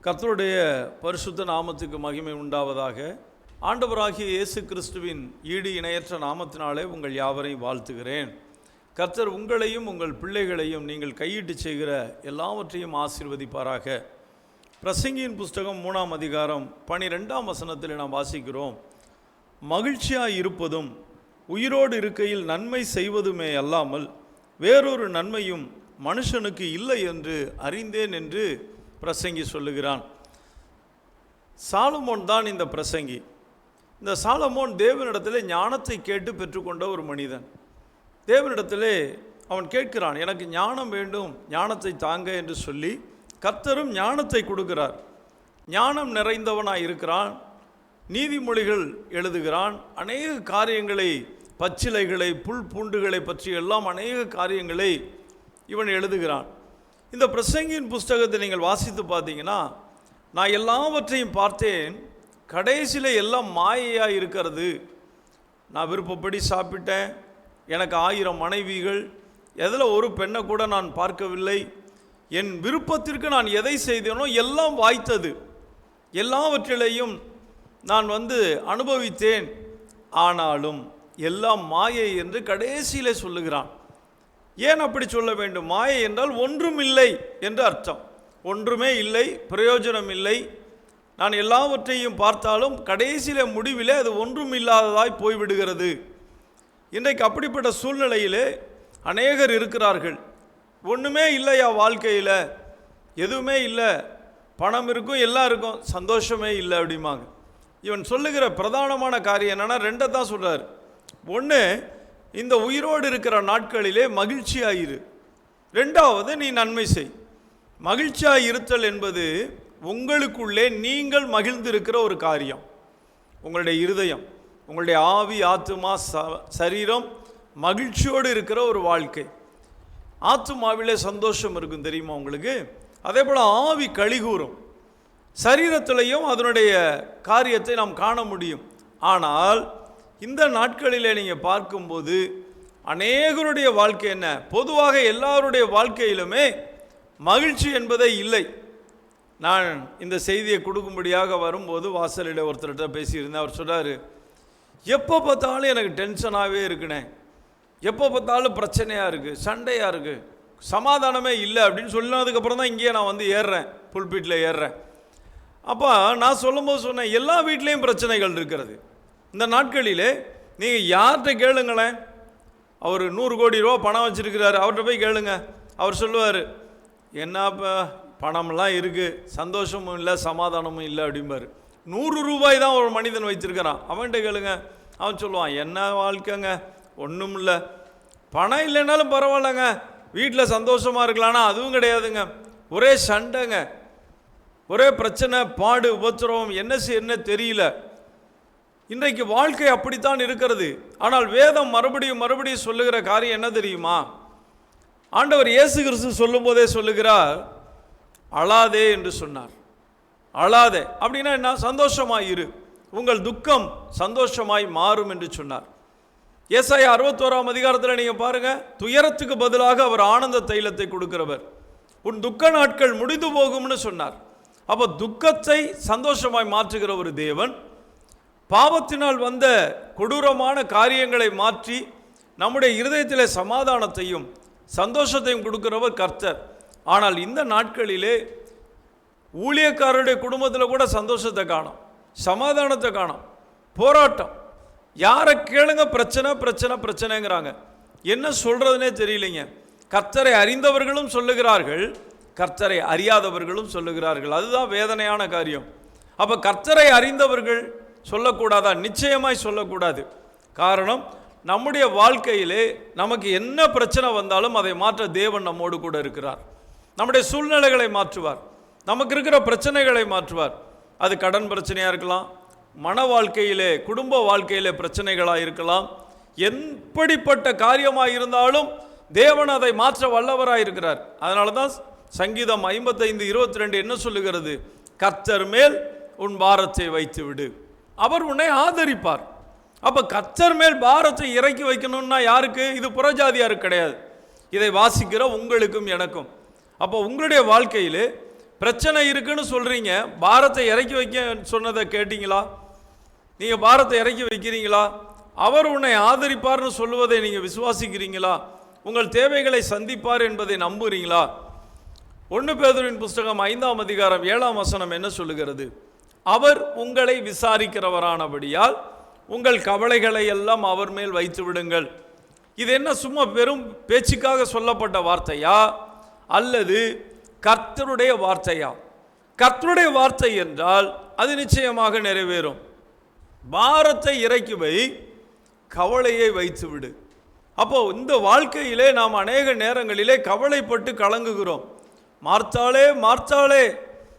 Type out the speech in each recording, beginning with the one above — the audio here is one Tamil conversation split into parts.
கர்த்தருடைய பரிசுத்த நாமத்துக்கு மகிமை உண்டாவதாக. ஆண்டவராகிய இயேசு கிறிஸ்துவின் ஈடு இணையற்ற நாமத்தினாலே உங்கள் யாவரையும் வாழ்த்துகிறேன். கர்த்தர் உங்களையும் உங்கள் பிள்ளைகளையும் நீங்கள் கையிட்டு செய்கிற எல்லாவற்றையும் ஆசீர்வதிப்பாராக. பிரசங்கியின் புஸ்தகம் 3ஆம் அதிகாரம் 12ஆம் வசனத்தில் நாம் வாசிக்கிறோம், மகிழ்ச்சியாய் இருப்பதும் உயிரோடு இருக்கையில் நன்மை செய்வதுமே அல்லாமல் வேறொரு நன்மையும் மனுஷனுக்கு இல்லை என்று அறிந்தேன் என்று பிரசங்கி சொல்லுகிறான். சாலமோன் தான் இந்த பிரசங்கி. இந்த சாலமோன் தேவனிடத்திலே ஞானத்தை கேட்டு பெற்றுக்கொண்ட ஒரு மனிதன். தேவனிடத்திலே அவன் கேட்கிறான், எனக்கு ஞானம் வேண்டும், ஞானத்தை தாங்க என்று சொல்லி கர்த்தரும் ஞானத்தை கொடுக்கிறார். ஞானம் நிறைந்தவனாய் இருக்கிறான். நீதிமொழிகள் எழுதுகிறான். அநேக காரியங்களை, பச்சிலைகளை, புல் பூண்டுகளை பற்றி எல்லாம் அநேக காரியங்களை இவன் எழுதுகிறான். இந்த பிரசங்கியின் புஸ்தகத்தை நீங்கள் வாசித்து பார்த்தீங்கன்னா, நான் எல்லாவற்றையும் பார்த்தேன், கடைசியில் எல்லாம் மாயையாக இருக்கிறது. நான் விருப்பப்படி சாப்பிட்டேன், எனக்கு 1000 மனைவிகள், எதில் ஒரு பெண்ணை கூட நான் பார்க்கவில்லை, என் விருப்பத்திற்கு நான் எதை செய்தேனோ எல்லாம் வாய்த்தது, எல்லாவற்றிலையும் நான் அனுபவித்தேன், ஆனாலும் எல்லாம் மாயை என்று கடைசியிலே சொல்லுகிறான். ஏன் அப்படி சொல்ல வேண்டும்? மாயை என்றால் ஒன்றும் இல்லை என்று அர்த்தம். ஒன்றுமே இல்லை, பிரயோஜனம் இல்லை. நான் எல்லாவற்றையும் பார்த்தாலும் கடைசியில் முடிவிலே அது ஒன்றும் இல்லாததாய் போய்விடுகிறது. இன்றைக்கு அப்படிப்பட்ட சூழ்நிலையிலே அநேகர் இருக்கிறார்கள். ஒன்றுமே இல்லையா வாழ்க்கையில், எதுவுமே இல்லை, பணம் இருக்கும், எல்லாம் இருக்கும், சந்தோஷமே இல்லை அப்படிம்பாங்க. இவன் சொல்லுகிற பிரதானமான காரியம் என்னென்னா, 2 தான் சொல்கிறார். ஒன்று, இந்த உயிரோடு இருக்கிற நாட்களிலே மகிழ்ச்சியாயிரு. 2வது, நீ நன்மை செய். மகிழ்ச்சியாய் இருத்தல் என்பது உங்களுக்குள்ளே நீங்கள் மகிழ்ந்திருக்கிற ஒரு காரியம். உங்களுடைய இருதயம், உங்களுடைய ஆவி, ஆத்துமா, சரீரம் மகிழ்ச்சியோடு இருக்கிற ஒரு வாழ்க்கை. ஆத்துமாவிலே சந்தோஷம் இருக்கும், தெரியுமா உங்களுக்கு? அதே போல் ஆவி கழிகூறும். சரீரத்திலையும் அதனுடைய காரியத்தை நாம் காண முடியும். ஆனால் இந்த நாட்களிலே நீங்கள் பார்க்கும்போது அநேகருடைய வாழ்க்கை என்ன? பொதுவாக எல்லாருடைய வாழ்க்கையிலுமே மகிழ்ச்சி என்பதே இல்லை. நான் இந்த செய்தியை கொடுக்கும்படியாக வரும்போது வாசலில் ஒருத்தர்கிட்ட பேசியிருந்தேன். அவர் சொல்கிறார், எப்போ பார்த்தாலும் எனக்கு டென்ஷனாகவே இருக்குண்ணே, எப்போ பார்த்தாலும் பிரச்சனையாக இருக்குது, சண்டையாக இருக்குது, சமாதானமே இல்லை அப்படின்னு சொன்னதுக்கப்புறம் தான் இங்கேயே நான் ஏறுறேன், புல்பீட்டில் ஏறுறேன். அப்போ நான் சொல்லும்போது சொன்னேன், எல்லா வீட்லேயும் பிரச்சனைகள் இருக்கிறது. இந்த நாட்களிலே நீங்கள் யார்கிட்ட கேளுங்களேன், அவர் 100 கோடி ரூபா பணம் வச்சுருக்கிறாரு, அவர்கிட்ட போய் கேளுங்க, அவர் சொல்லுவார், என்னப்பா பணம்லாம் இருக்குது, சந்தோஷமும் இல்லை, சமாதானமும் இல்லை அப்படிம்பார். 100 ரூபாய் தான் ஒரு மனிதன் வச்சுருக்கிறான், அவன்கிட்ட கேளுங்க, அவன் சொல்லுவான், என்ன வாழ்க்கைங்க, ஒன்றும் இல்லை, பணம் இல்லைன்னாலும் பரவாயில்லைங்க, வீட்டில் சந்தோஷமாக இருக்கலான்னா அதுவும் கிடையாதுங்க, ஒரே சண்டைங்க, ஒரே பிரச்சனை, பாடு, உபத்திரவம், என்ன தெரியல. இன்றைக்கு வாழ்க்கை அப்படித்தான் இருக்கிறது. ஆனால் வேதம் மறுபடியும் சொல்லுகிற காரியம் என்ன தெரியுமா? ஆண்டவர் இயேசு கிறிஸ்து சொல்லும் போதே சொல்லுகிறார், அழாதே என்று சொன்னார். அழாதே அப்படின்னா என்ன? சந்தோஷமாய் இரு, உங்கள் துக்கம் சந்தோஷமாய் மாறும் என்று சொன்னார். ஏசாயா 61ஆம் அதிகாரத்தில் நீங்கள் பாருங்க, துயரத்துக்கு பதிலாக அவர் ஆனந்த தைலத்தை கொடுக்கிறவர், உன் துக்க நாட்கள் முடிந்து போகும்னு சொன்னார். அப்போ துக்கத்தை சந்தோஷமாய் மாற்றுகிற ஒரு தேவன், பாவத்தினால் வந்த கொடூரமான காரியங்களை மாற்றி நம்முடைய இருதயத்திலே சமாதானத்தையும் சந்தோஷத்தையும் கொடுக்கிறவர் கர்த்தர். ஆனால் இந்த நாட்களிலே ஊழியக்காரருடைய குடும்பத்தில் கூட சந்தோஷத்தை காணோம், சமாதானத்தை காணோம், போராட்டம். யாரை கேளுங்க பிரச்சனைங்கிறாங்க. என்ன சொல்கிறதுனே தெரியலைங்க. கர்த்தரை அறிந்தவர்களும் சொல்லுகிறார்கள், கர்த்தரை அறியாதவர்களும் சொல்லுகிறார்கள். அதுதான் வேதனையான காரியம். அப்போ கர்த்தரை அறிந்தவர்கள் சொல்லக்கூடாதா? நிச்சயமாய் சொல்லக்கூடாது. காரணம், நம்முடைய வாழ்க்கையிலே நமக்கு என்ன பிரச்சனை வந்தாலும் அதை மாற்ற தேவன் நம்மோடு கூட இருக்கிறார். நம்முடைய சூழ்நிலைகளை மாற்றுவார், நமக்கு இருக்கிற பிரச்சனைகளை மாற்றுவார். அது கடன் பிரச்சனையாக இருக்கலாம், மன வாழ்க்கையிலே, குடும்ப வாழ்க்கையிலே பிரச்சனைகளாக இருக்கலாம், எப்படிப்பட்ட காரியமாக இருந்தாலும் தேவன் அதை மாற்ற வல்லவராக இருக்கிறார். அதனால தான் சங்கீதம் 55:22 என்ன சொல்லுகிறது? கர்த்தர் மேல் உன் பாரத்தை வைத்து விடு, அவர் உன்னை ஆதரிப்பார். அப்போ கர்த்தர் மேல் பாரத்தை இறக்கி வைக்கணும்னா யாருக்கு? இது புறஜாதியாருக்கு கிடையாது, இதை வாசிக்கிற உங்களுக்கும் எனக்கும். அப்போ உங்களுடைய வாழ்க்கையில் பிரச்சனை இருக்குன்னு சொல்கிறீங்க, பாரத்தை இறக்கி வைக்க சொன்னதை கேட்டீங்களா? நீங்கள் பாரத்தை இறக்கி வைக்கிறீங்களா? அவர் உன்னை ஆதரிப்பார்னு சொல்லுவதை நீங்கள் விசுவாசிக்கிறீங்களா? உங்கள் தேவைகளை சந்திப்பார் என்பதை நம்புகிறீங்களா? 1 பேதுருவின் புஸ்தகம் 5ஆம் அதிகாரம் 7ஆம் வசனம் என்ன சொல்லுகிறது? அவர் உங்களை விசாரிக்கிறவரானபடியால் உங்கள் கவலைகளை எல்லாம் அவர் மேல் வைத்து விடுங்கள். இது என்ன சும்மா வெறும் பேச்சுக்காக சொல்லப்பட்ட வார்த்தையா அல்லது கர்த்தருடைய வார்த்தையா? கர்த்தருடைய வார்த்தை என்றால் அது நிச்சயமாக நிறைவேறும். பாரத்தை இறக்கி வை, கவலையை வைத்து விடு. அப்போ இந்த வாழ்க்கையிலே நாம் அநேக நேரங்களிலே கவலைப்பட்டு கலங்குகிறோம். மார்த்தாளே மார்த்தாளே,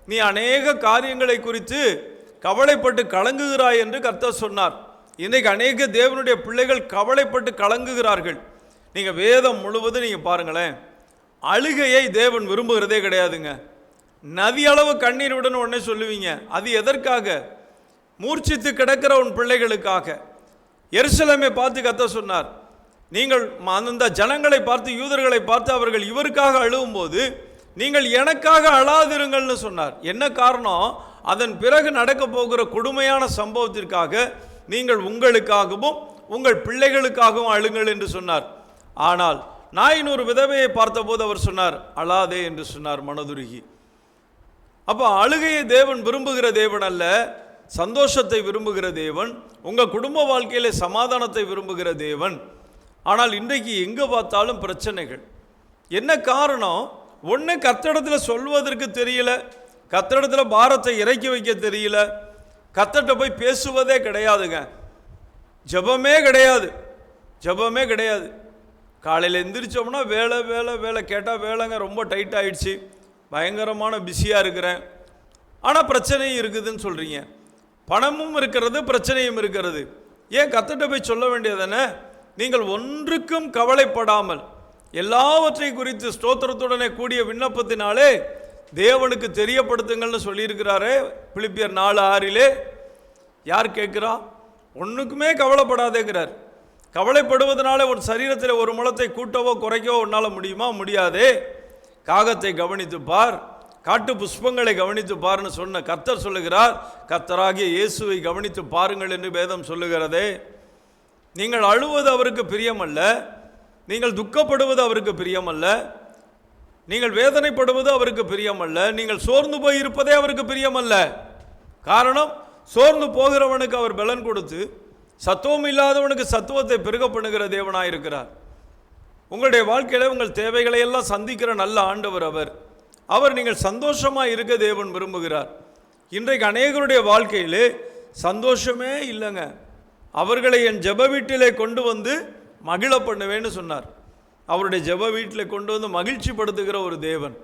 நீ அநேக காரியங்களை குறித்து கவலைப்பட்டு கலங்குகிறாய் என்று கர்த்தர் சொன்னார். இன்றைக்கு அநேக தேவனுடைய பிள்ளைகள் கவலைப்பட்டு கலங்குகிறார்கள். நீங்கள் வேதம் முழுவதும் நீங்கள் பாருங்களேன், அழுகையை தேவன் விரும்புகிறதே கிடையாதுங்க. நதி அளவு கண்ணீருடன் உடனே சொல்லுவீங்க. அது எதற்காக? மூர்ச்சித்து கிடக்கிற உன் பிள்ளைகளுக்காக. எருசலேமை பார்த்து கர்த்தர் சொன்னார், நீங்கள் அந்த ஜனங்களை பார்த்து, யூதர்களை பார்த்து அவர்கள் இவருக்காக அழுவும் போது நீங்கள் எனக்காக அழாதிருங்கள்னு சொன்னார். என்ன காரணம்? அதன் பிறகு நடக்க போகிற கொடுமையான சம்பவத்திற்காக நீங்கள் உங்களுக்காகவும் உங்கள் பிள்ளைகளுக்காகவும் அழுங்கள் என்று சொன்னார். ஆனால் நான் ஒரு விதவையை பார்த்தபோது அவர் சொன்னார், அழாதே என்று சொன்னார் மனதுருகி. அப்போ அழுகையை தேவன் விரும்புகிற தேவன் அல்ல, சந்தோஷத்தை விரும்புகிற தேவன், உங்கள் குடும்ப வாழ்க்கையிலே சமாதானத்தை விரும்புகிற தேவன். ஆனால் இன்றைக்கு எங்கே பார்த்தாலும் பிரச்சனைகள். என்ன காரணம்? ஒன்று, கர்த்தரிடத்தில் சொல்வதற்கு தெரியல, கர்த்தரிடத்தில் பாரத்தை இறக்கி வைக்க தெரியல, கர்த்தர்கிட்ட போய் பேசுவதே கிடையாதுங்க, ஜெபமே கிடையாது, ஜெபமே கிடையாது. காலையில் எந்திரிச்சோம்னா வேலை வேலை வேலை, கேட்டால் வேலைங்க ரொம்ப டைட் ஆகிடுச்சு, பயங்கரமான பிஸியாக இருக்கிறேன், ஆனால் பிரச்சனையும் இருக்குதுன்னு சொல்கிறீங்க. பணமும் இருக்கிறது, பிரச்சனையும் இருக்கிறது. ஏன் கர்த்தர்கிட்ட போய் சொல்ல வேண்டியதானே? நீங்கள் ஒன்றுக்கும் கவலைப்படாமல் எல்லாவற்றை குறித்து ஸ்தோத்திரத்துடனே கூடிய விண்ணப்பத்தினாலே தேவனுக்கு தெரியப்படுத்துங்கள்னு சொல்லியிருக்கிறாரே பிலிப்பியர் 4:6. யார் கேட்குறா? ஒன்றுக்குமே கவலைப்படாதேங்கிறார். கவலைப்படுவதனால உன் சரீரத்தில் ஒரு முளத்தை கூட்டவோ குறைக்கவோ உன்னால் முடியுமா? முடியாதே. காகத்தை கவனித்து பார், காட்டு புஷ்பங்களை கவனித்து பாருன்னு சொன்ன கர்த்தர் சொல்லுகிறார், கர்த்தராகிய இயேசுவை கவனித்து பாருங்கள் என்று வேதம் சொல்லுகிறதே. நீங்கள் அழுவது அவருக்கு பிரியமல்ல, நீங்கள் துக்கப்படுவது அவருக்கு பிரியமல்ல, நீங்கள் வேதனைப்படுவது அவருக்கு பிரியமல்ல, நீங்கள் சோர்ந்து போய் இருப்பதே அவருக்கு பிரியமல்ல. காரணம், சோர்ந்து போகிறவனுக்கு அவர் பலன் கொடுத்து சத்துவம் இல்லாதவனுக்கு சத்துவத்தை பெருக பண்ணுகிற தேவனாயிருக்கிறார். உங்களுடைய வாழ்க்கையில் உங்கள் தேவைகளை எல்லாம் சந்திக்கிற நல்ல ஆண்டவர் அவர். அவர் நீங்கள் சந்தோஷமாக இருக்க தேவன் விரும்புகிறார். இன்றைக்கு அநேகருடைய வாழ்க்கையிலே சந்தோஷமே இல்லைங்க. அவர்களை என் ஜெப வீட்டிலே கொண்டு வந்து மகிழ பண்ணுவேன்னு சொன்னார். அவருடைய ஜெப வீட்டில் கொண்டு வந்து மகிழ்ச்சி படுத்துகிற ஒரு தேவன்.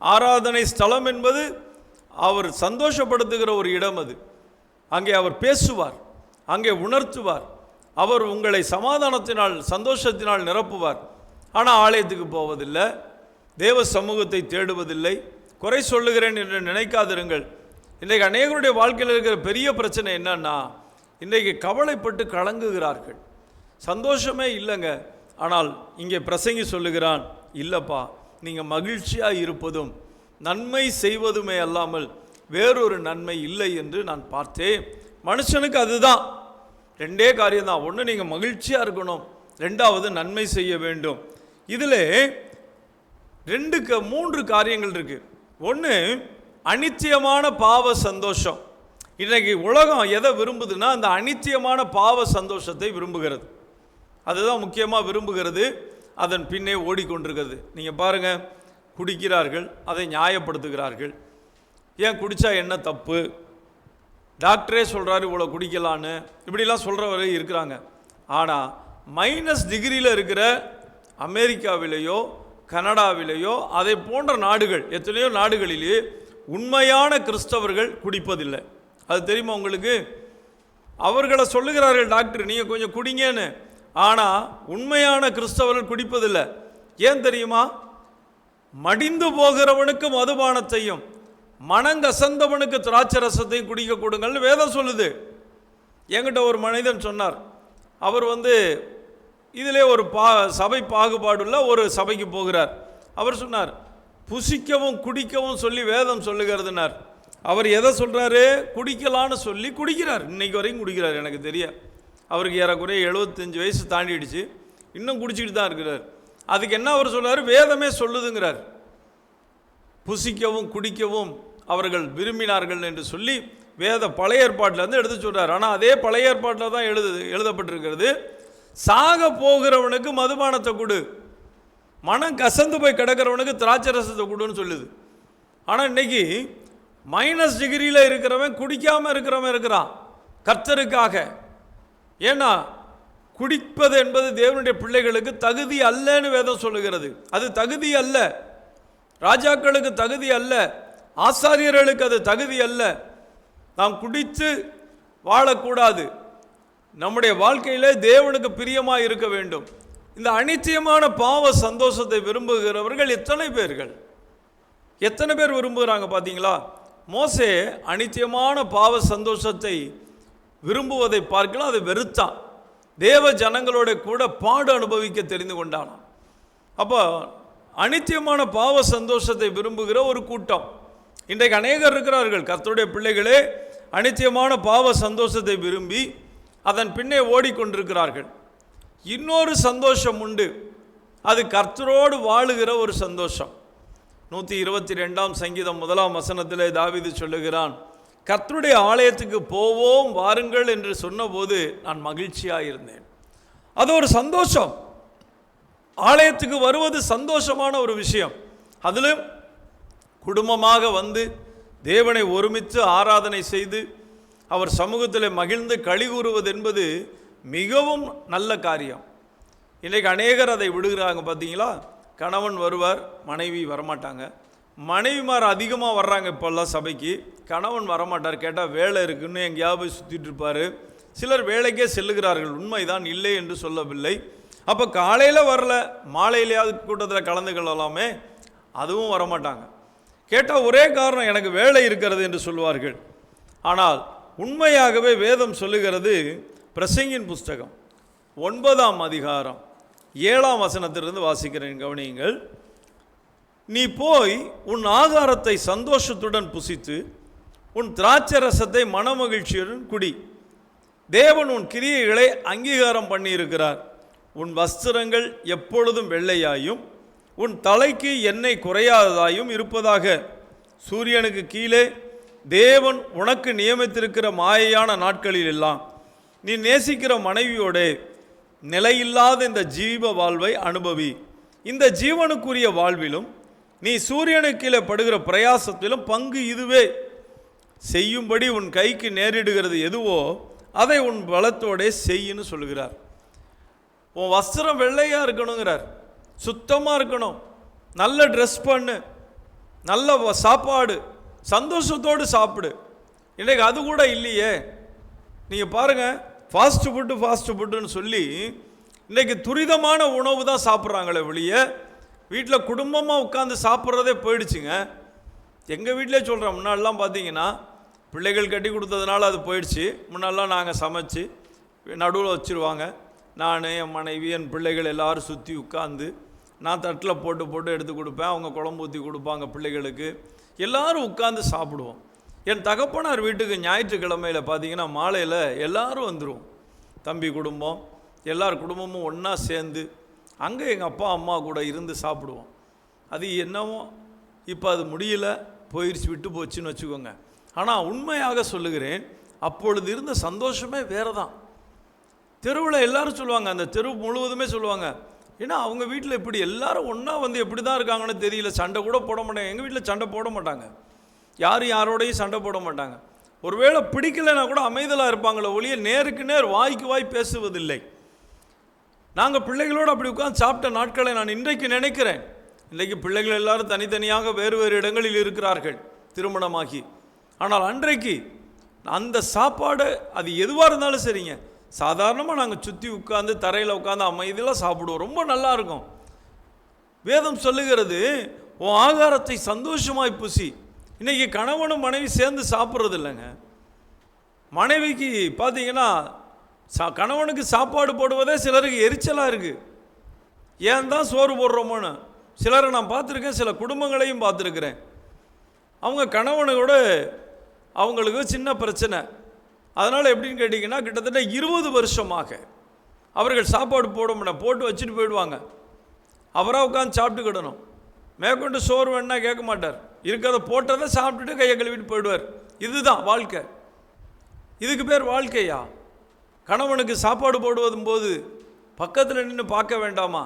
ஆராதனை ஸ்தலம் என்பது அவர் சந்தோஷப்படுத்துகிற ஒரு இடம். அது அங்கே அவர் பேசுவார், அங்கே உணர்த்துவார், அவர் உங்களை சமாதானத்தினால் சந்தோஷத்தினால் நிரப்புவார். ஆனால் ஆலயத்துக்கு போவதில்லை, தேவ சமூகத்தை தேடுவதில்லை. குறை சொல்லுகிறேன் என்று நினைக்காதிருங்கள். இன்றைக்கு அநேகருடைய வாழ்க்கையில் இருக்கிற பெரிய பிரச்சனை என்னன்னா, இன்றைக்கு கவலைப்பட்டு கலங்குகிறார்கள், சந்தோஷமே இல்லைங்க. ஆனால் இங்கே பிரசங்கி சொல்லுகிறான், இல்லைப்பா, நீங்கள் மகிழ்ச்சியாக இருப்பதும் நன்மை செய்வதுமே அல்லாமல் வேறொரு நன்மை இல்லை என்று நான் பார்த்தேன். மனுஷனுக்கு அதுதான் ரெண்டே காரியம்தான். ஒன்று, நீங்கள் மகிழ்ச்சியாக இருக்கணும், ரெண்டாவது நன்மை செய்ய வேண்டும். இதில் 3 காரியங்கள் இருக்கு. ஒன்று, அனித்தியமான பாவ சந்தோஷம். இன்றைக்கு உலகம் எதை விரும்புதுன்னா, அந்த அனித்தியமான பாவ சந்தோஷத்தை விரும்புகிறது. அதுதான் முக்கியமாக விரும்புகிறது, அதன் பின்னே ஓடிக்கொண்டிருக்கிறது. நீங்கள் பாருங்கள், குடிக்கிறார்கள், அதை நியாயப்படுத்துகிறார்கள். ஏன் குடித்தா என்ன தப்பு, டாக்டரே சொல்கிறாரு இவ்வளோ குடிக்கலான்னு, இப்படிலாம் சொல்கிறவரை இருக்கிறாங்க. ஆனால் -டிகிரியில் இருக்கிற அமெரிக்காவிலேயோ கனடாவிலேயோ அதை போன்ற நாடுகள், எத்தனையோ நாடுகளிலே உண்மையான கிறிஸ்தவர்கள் குடிப்பதில்லை. அது தெரியுமா உங்களுக்கு? அவர்களை சொல்லுகிறார்கள் டாக்டர் நீங்கள் கொஞ்சம் குடிங்கன்னு. ஆனால் உண்மையான கிறிஸ்தவர்கள் குடிப்பதில்லை. ஏன் தெரியுமா? மடிந்து போகிறவனுக்கு மதுபானத்தையும் மனங்கசந்தவனுக்கு திராட்சை ரசத்தையும் குடிக்க கொடுங்கள்னு வேதம் சொல்லுது. என்கிட்ட ஒரு மனிதன் சொன்னார், அவர் இதிலே ஒரு சபை பாகுபாடுள்ள ஒரு சபைக்கு போகிறார். அவர் சொன்னார், புசிக்கவும் குடிக்கவும் சொல்லி வேதம் சொல்லுகிறதுனார். அவர் எதை சொல்கிறாரு? குடிக்கலான்னு சொல்லி குடிக்கிறார். இன்னைக்கு வரைக்கும் குடிக்கிறார். எனக்கு தெரிய அவருக்கு ஏறக்குறைய 75 வயசு தாண்டிடுச்சு, இன்னும் குடிச்சிக்கிட்டு தான் இருக்கிறார். அதுக்கு என்ன அவர் சொல்கிறார்? வேதமே சொல்லுதுங்கிறார். புசிக்கவும் குடிக்கவும் அவர்கள் விரும்பினார்கள் என்று சொல்லி வேத பழைய ஏற்பாட்டிலேருந்து எடுத்து சொல்கிறார். ஆனால் அதே பழைய ஏற்பாட்டில் தான் எழுதப்பட்டிருக்கிறது, சாக போகிறவனுக்கு மதுபானத்தை கொடு, மனம் கசந்து போய் கிடக்கிறவனுக்கு திராட்சை ரசத்தை கொடுன்னு சொல்லுது. ஆனால் இன்னைக்கு -டிகிரியில் இருக்கிறவன் குடிக்காமல் இருக்கிறவன் இருக்கிறான் கர்த்தருக்காக. ஏன்னா குடிப்பது என்பது தேவனுடைய பிள்ளைகளுக்கு தகுதி அல்லன்னு வேதம் சொல்லுகிறது. அது தகுதி அல்ல, ராஜாக்களுக்கு தகுதி அல்ல, ஆசாரியர்களுக்கு அது தகுதி அல்ல. நாம் குடித்து வாழக்கூடாது. நம்முடைய வாழ்க்கையிலே தேவனுக்கு பிரியமாக இருக்க வேண்டும். இந்த அனித்தியமான பாவ சந்தோஷத்தை விரும்புகிறவர்கள் எத்தனை பேர் விரும்புகிறாங்க பார்த்தீங்களா? மோசே அனித்தியமான பாவ சந்தோஷத்தை விரும்புவதை பார்க்கலாம், அதை வெறுத்தான். தேவ ஜனங்களோட கூட பாடு அனுபவிக்க தெரிந்து கொண்டானான். அப்போ அனித்தியமான பாவ சந்தோஷத்தை விரும்புகிற ஒரு கூட்டம் இன்றைக்கு அநேகர் இருக்கிறார்கள். கர்த்தருடைய பிள்ளைகளே அனித்தியமான பாவ சந்தோஷத்தை விரும்பி அதன் பின்னே ஓடிக்கொண்டிருக்கிறார்கள். இன்னொரு சந்தோஷம் உண்டு, அது கர்த்தரோடு வாழுகிற ஒரு சந்தோஷம். 122 சங்கீதம் 1 வசனத்திலே தாவீது சொல்லுகிறான், கர்த்தருடைய ஆலயத்துக்கு போவோம் வாருங்கள் என்று சொன்னபோது நான் மகிழ்ச்சியாக இருந்தேன். அது ஒரு சந்தோஷம். ஆலயத்துக்கு வருவது சந்தோஷமான ஒரு விஷயம். அதிலும் குடும்பமாக வந்து தேவனை ஒருமித்து ஆராதனை செய்து அவர் சமூகத்தில் மகிழ்ந்து களி கூறுவது என்பது மிகவும் நல்ல காரியம். இன்றைக்கு அநேகர் அதை விடுகிறாங்க பார்த்தீங்களா? கணவன் வருவார், மனைவி வரமாட்டாங்க. மனைவிமார் அதிகமாக வர்றாங்க இப்போல்லாம் சபைக்கு. கணவன் வரமாட்டார், கேட்டால் வேலை இருக்குன்னு எங்கேயாவது போய் சுற்றிட்டு இருப்பார். சிலர் வேலைக்கே செல்லுகிறார்கள், உண்மைதான், இல்லை என்று சொல்லவில்லை. அப்போ காலையில் வரல, மாலையிலேயாவது கூட்டத்தில் கலந்து கொள்ளலாமே, அதுவும் வரமாட்டாங்க. கேட்டால் ஒரே காரணம், எனக்கு வேலை இருக்கிறது என்று சொல்வார்கள். ஆனால் உண்மையாகவே வேதம் சொல்லுகிறது, பிரசங்கின் புஸ்தகம் 9 அதிகாரம் 7 வசனத்திலிருந்து வாசிக்கிறேன், கவனியுங்கள். நீ போய் உன் ஆகாரத்தை சந்தோஷத்துடன் புசித்து உன் திராட்சை ரசத்தை மனமகிழ்ச்சியுடன் குடி. தேவன் உன் கிரியைகளை அங்கீகாரம் பண்ணியிருக்கிறார். உன் வஸ்திரங்கள் எப்பொழுதும் வெள்ளையாயும் உன் தலைக்கு எண்ணெய் குறையாததாயும் இருப்பதாக. சூரியனுக்கு கீழே தேவன் உனக்கு நியமித்திருக்கிற மாயையான நாட்களில் எல்லாம் நீ நேசிக்கிற மனைவியோட நிலையில்லாத இந்த ஜீவ வாழ்வை அனுபவி. இந்த ஜீவனுக்குரிய வாழ்விலும் நீ சூரியனுக்கு கீழே படுகிற பிரயாசத்திலும் பங்கு இதுவே. செய்யும்படி உன் கைக்கு நேரிடுகிறது எதுவோ அதை உன் பலத்தோடே செய்யின்னு சொல்லுகிறார். உன் வஸ்திரம் வெள்ளையாக இருக்கணுங்கிறார், சுத்தமாக இருக்கணும், நல்ல ட்ரெஸ் பண்ணு, நல்ல சாப்பாடு, சந்தோஷத்தோடு சாப்பிடு. இன்றைக்கு அது கூட இல்லையே. நீங்கள் பாருங்கள், ஃபாஸ்ட் ஃபுட்டுன்னு சொல்லி இன்றைக்கி துரிதமான உணவு தான் சாப்பிட்றாங்களே வெளியே. வீட்டில் குடும்பமாக உட்காந்து சாப்பிட்றதே போயிடுச்சுங்க. எங்கள் வீட்டிலே சொல்கிறேன், முன்னாடிலாம் பார்த்தீங்கன்னா பிள்ளைகள் கட்டி கொடுத்ததுனால அது போயிடுச்சு. முன்னாடிலாம் நாங்கள் சமைச்சு நடுவில் வச்சுருவாங்க. நான், என் மனைவி, என் பிள்ளைகள் எல்லோரும் சுற்றி உட்காந்து நான் தட்டில் போட்டு எடுத்து கொடுப்பேன். அவங்க குழம்பு ஊற்றி கொடுப்பாங்க பிள்ளைகளுக்கு. எல்லோரும் உட்காந்து சாப்பிடுவோம். என் தகப்பனார் வீட்டுக்கு ஞாயிற்றுக்கிழமையில் பார்த்தீங்கன்னா மாலையில் எல்லோரும் வந்துடுவோம். தம்பி குடும்பம், எல்லார் குடும்பமும் ஒன்றா சேர்ந்து அங்கே எங்கள் அப்பா அம்மா கூட இருந்து சாப்பிடுவோம். அது என்னவோ இப்போ அது முடியல, போயிடுச்சு, விட்டு போச்சுன்னு வச்சுக்கோங்க. ஆனால் உண்மையாக சொல்லுகிறேன், அப்பொழுது இருந்த சந்தோஷமே வேறு தான். தெருவில் எல்லோரும் சொல்லுவாங்க, அந்த தெரு முழுவதுமே சொல்லுவாங்க, ஏன்னா அவங்க வீட்டில் இப்படி எல்லாரும் ஒன்றா வந்து எப்படி தான் இருக்காங்கன்னு தெரியல, சண்டை கூட போட மாட்டாங்க. எங்கள் வீட்டில் சண்டை போட மாட்டாங்க, யாரும் யாரோடையும் சண்டை போட மாட்டாங்க. ஒருவேளை பிடிக்கலைன்னா கூட அமைதலாக இருப்பாங்களே ஒழிய நேருக்கு நேர் வாய்க்கு வாய் பேசுவதில்லை. நாங்கள் பிள்ளைகளோடு அப்படி உட்காந்து சாப்பிட்ட நாட்களை நான் இன்றைக்கு நினைக்கிறேன். இன்றைக்கு பிள்ளைகள் எல்லாரும் தனித்தனியாக வேறு வேறு இடங்களில் இருக்கிறார்கள் திருமணமாகி. ஆனால் அன்றைக்கு அந்த சாப்பாடு அது எதுவாக இருந்தாலும் சரிங்க, சாதாரணமாக நாங்கள் சுற்றி உட்காந்து தரையில் உட்காந்து அமைதியெல்லாம் சாப்பிடுவோம். ரொம்ப நல்லா இருக்கும். வேதம் சொல்லுகிறது, உன் ஆகாரத்தை சந்தோஷமாய் புசி. இன்றைக்கி கணவனும் மனைவி சேர்ந்து சாப்பிட்றது இல்லைங்க. மனைவிக்கு பார்த்தீங்கன்னா கணவனுக்கு சாப்பாடு போடுவதே சிலருக்கு எரிச்சலாக இருக்குது. ஏன் தான் சோறு போடுறோமோன்னு. சிலரை நான் பார்த்துருக்கேன், சில குடும்பங்களையும் பார்த்துருக்கிறேன். அவங்க கணவனோட அவங்களுக்கு சின்ன பிரச்சனை. அதனால் எப்படின்னு கேட்டிங்கன்னா, கிட்டத்தட்ட 20 வருஷமாக அவர்கள் சாப்பாடு போட்டு வச்சுட்டு போயிடுவாங்க. அவராக உட்காந்து சாப்பிட்டுக்கிடணும். மேற்கொண்டு சோறு வேணா கேட்க மாட்டார். இருக்கிறத போட்டதை சாப்பிட்டுட்டு கையை கழுவிட்டு போயிடுவார். இதுதான் வாழ்க்கை. இதுக்கு பேர் வாழ்க்கையா? கணவனுக்கு சாப்பாடு போடுவதும் போது பக்கத்தில் நின்று பார்க்க வேண்டாமா?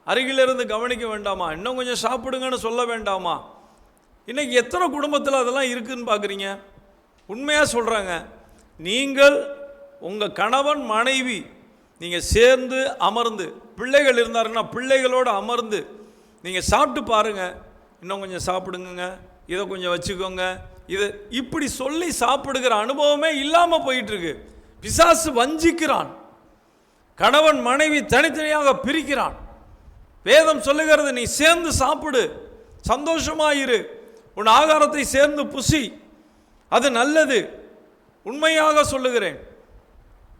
அருகிலிருந்து கவனிக்க வேண்டாமா? இன்னும் கொஞ்சம் சாப்பிடுங்கன்னு சொல்ல வேண்டாமா? இன்றைக்கி எத்தனை குடும்பத்தில் அதெல்லாம் இருக்குதுன்னு பார்க்குறீங்க? உண்மையாக சொல்கிறாங்க, நீங்கள் உங்கள் கணவன் மனைவி நீங்கள் சேர்ந்து அமர்ந்து, பிள்ளைகள் இருந்தாருன்னா பிள்ளைகளோடு அமர்ந்து நீங்கள் சாப்பிட்டு பாருங்கள். இன்னும் கொஞ்சம் சாப்பிடுங்க, இதை கொஞ்சம் வச்சுக்கோங்க, இது இப்படி சொல்லி சாப்பிடுகிற அனுபவமே இல்லாமல் போயிட்டுருக்கு. பிசாசு வஞ்சிக்கிறான். கணவன் மனைவி தனித்தனியாக பிரிக்கிறான். வேதம் சொல்லுகிறது, நீ சேர்ந்து சாப்பிடு, சந்தோஷமாயிரு, உன் ஆகாரத்தை சேர்ந்து புசி, அது நல்லது. உண்மையாக சொல்லுகிறேன்.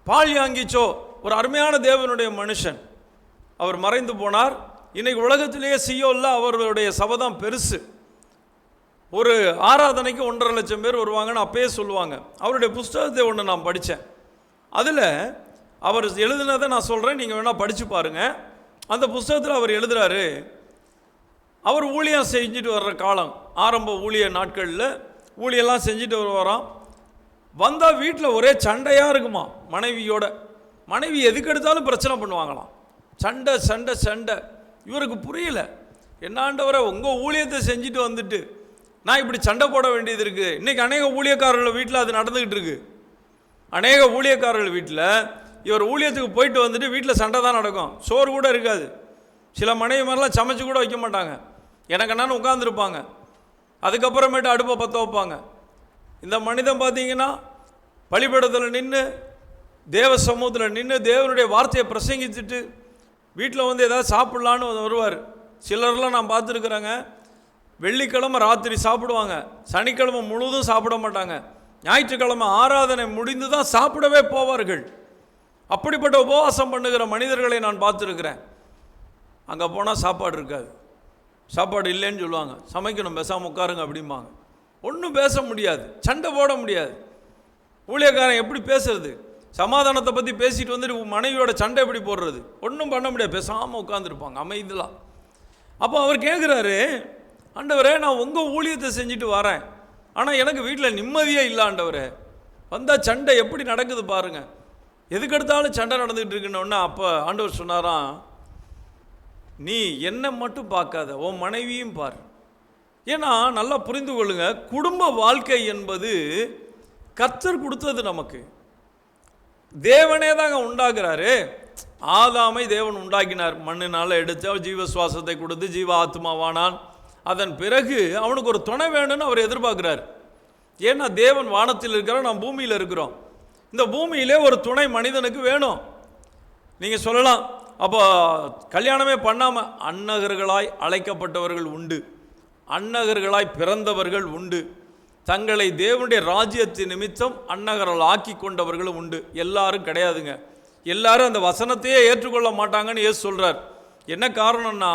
பால்யாங்கிச்சோ ஒரு அருமையான தேவனுடைய மனுஷன், அவர் மறைந்து போனார். இன்னைக்கு உலகத்திலேயே சியோல்ல அவர்களுடைய சபதம் பெருசு. ஒரு ஆராதனைக்கு 1.5 லட்சம் பேர் வருவாங்கன்னு அப்பயே சொல்லுவாங்க. அவருடைய புஸ்தகத்தை ஒன்று நான் படித்தேன். அதில் அவர் எழுதினதை நான் சொல்கிறேன், நீங்கள் வேணால் படித்து பாருங்கள். அந்த புஸ்தகத்தில் அவர் எழுதுகிறாரு, அவர் ஊழியம் செஞ்சுட்டு வர்ற காலம், ஆரம்ப ஊழிய நாட்களில் ஊழியெல்லாம் செஞ்சுட்டு வருவாராம். வந்தால் வீட்டில் ஒரே சண்டையாக இருக்குமா மனைவியோட. மனைவி எதுக்கு எடுத்தாலும் பிரச்சனை பண்ணுவாங்களாம். சண்டை சண்டை சண்டை. இவருக்கு புரியல, என்னாண்டவரை உங்கள் ஊழியத்தை செஞ்சுட்டு வந்துட்டு நான் இப்படி சண்டை போட வேண்டியது இருக்குது. இன்றைக்கி அநேக ஊழியக்காரர்கள் வீட்டில் அது நடந்துக்கிட்டு இருக்கு. அநேக ஊழியக்காரர்கள் வீட்டில் இவர் ஊழியத்துக்கு போயிட்டு வந்துட்டு வீட்டில் சண்டை தான் நடக்கும். சோறு கூட இருக்காது. சில மனைவி மாதிரிலாம் சமைச்சு கூட வைக்க மாட்டாங்க. எனக்கு என்னன்னு உட்காந்துருப்பாங்க. அதுக்கப்புறமேட்டு அடுப்பை பற்ற வைப்பாங்க. இந்த மனிதன் பார்த்தீங்கன்னா பலிபீடத்தில் நின்று, தேவ சமூகத்தில் நின்று தேவனுடைய வார்த்தையை பிரசங்கிச்சுட்டு வீட்டில் வந்து ஏதாவது சாப்பிட்லான்னு வருவார். சிலர்லாம் நான் பார்த்துருக்குறேங்க, வெள்ளிக்கிழமை ராத்திரி சாப்பிடுவாங்க, சனிக்கிழமை முழுவதும் சாப்பிட மாட்டாங்க, ஞாயிற்றுக்கிழமை ஆராதனை முடிந்து தான் சாப்பிடவே போவார்கள். அப்படிப்பட்ட உபவாசம் பண்ணுகிற மனிதர்களை நான் பார்த்துருக்கிறேன். அங்கே போனால் சாப்பாடு இருக்காது, சாப்பாடு இல்லைன்னு சொல்லுவாங்க, சமைக்கணும் பேசாமல் உட்காருங்க அப்படிம்பாங்க. ஒன்றும் பேச முடியாது, சண்டை போட முடியாது. ஊழியக்காரன் எப்படி பேசுறது? சமாதானத்தை பற்றி பேசிட்டு வந்துட்டு மனைவியோட சண்டை எப்படி போடுறது? ஒன்றும் பண்ண முடியாது, பேசாமல் உட்காந்துருப்பாங்க அமைதிலாம். அப்போ அவர் கேட்குறாரு, ஆண்டவரே நான் உங்கள் ஊழியத்தை செஞ்சுட்டு வரேன், ஆனால் எனக்கு வீட்டில் நிம்மதியே இல்லை ஆண்டவரே. வந்தால் சண்டை எப்படி நடக்குது பாருங்கள், எதுக்கெடுத்தாலும் சண்டை நடந்துகிட்டு இருக்குன்னொன்னே அப்போ ஆண்டவர் சொன்னாராம், நீ என்னை மட்டும் பார்க்காத, உன் மனைவியும் பார். ஏன்னா நல்லா புரிந்து கொள்ளுங்க, குடும்ப வாழ்க்கை என்பது கர்த்தர் கொடுத்தது நமக்கு. தேவனே தாங்க உண்டாக்குறாரு. ஆதாமை தேவன் உண்டாக்கினார், மண்ணினால் எடுத்து அவர் ஜீவ சுவாசத்தை கொடுத்து ஜீவ ஆத்மாவானான். அதன் பிறகு அவனுக்கு ஒரு துணை வேணும்னு அவர் எதிர்பார்க்குறார். ஏன்னா தேவன் வானத்தில் இருக்கிறோம், நாம் பூமியில் இருக்கிறோம். இந்த பூமியிலே ஒரு துணை மனிதனுக்கு வேணும். நீங்கள் சொல்லலாம், அப்போ கல்யாணமே பண்ணாமல் அன்னகர்களாய் அழைக்கப்பட்டவர்கள் உண்டு, அன்னகர்களாய் பிறந்தவர்கள் உண்டு, தங்களை தேவனுடைய ராஜ்யத்தின் நிமித்தம் அன்னகர்கள் ஆக்கி கொண்டவர்களும் உண்டு. எல்லாரும் கிடையாதுங்க. எல்லாரும் அந்த வசனத்தையே ஏற்றுக்கொள்ள மாட்டாங்கன்னு இயேசு சொல்கிறார். என்ன காரணம்னா,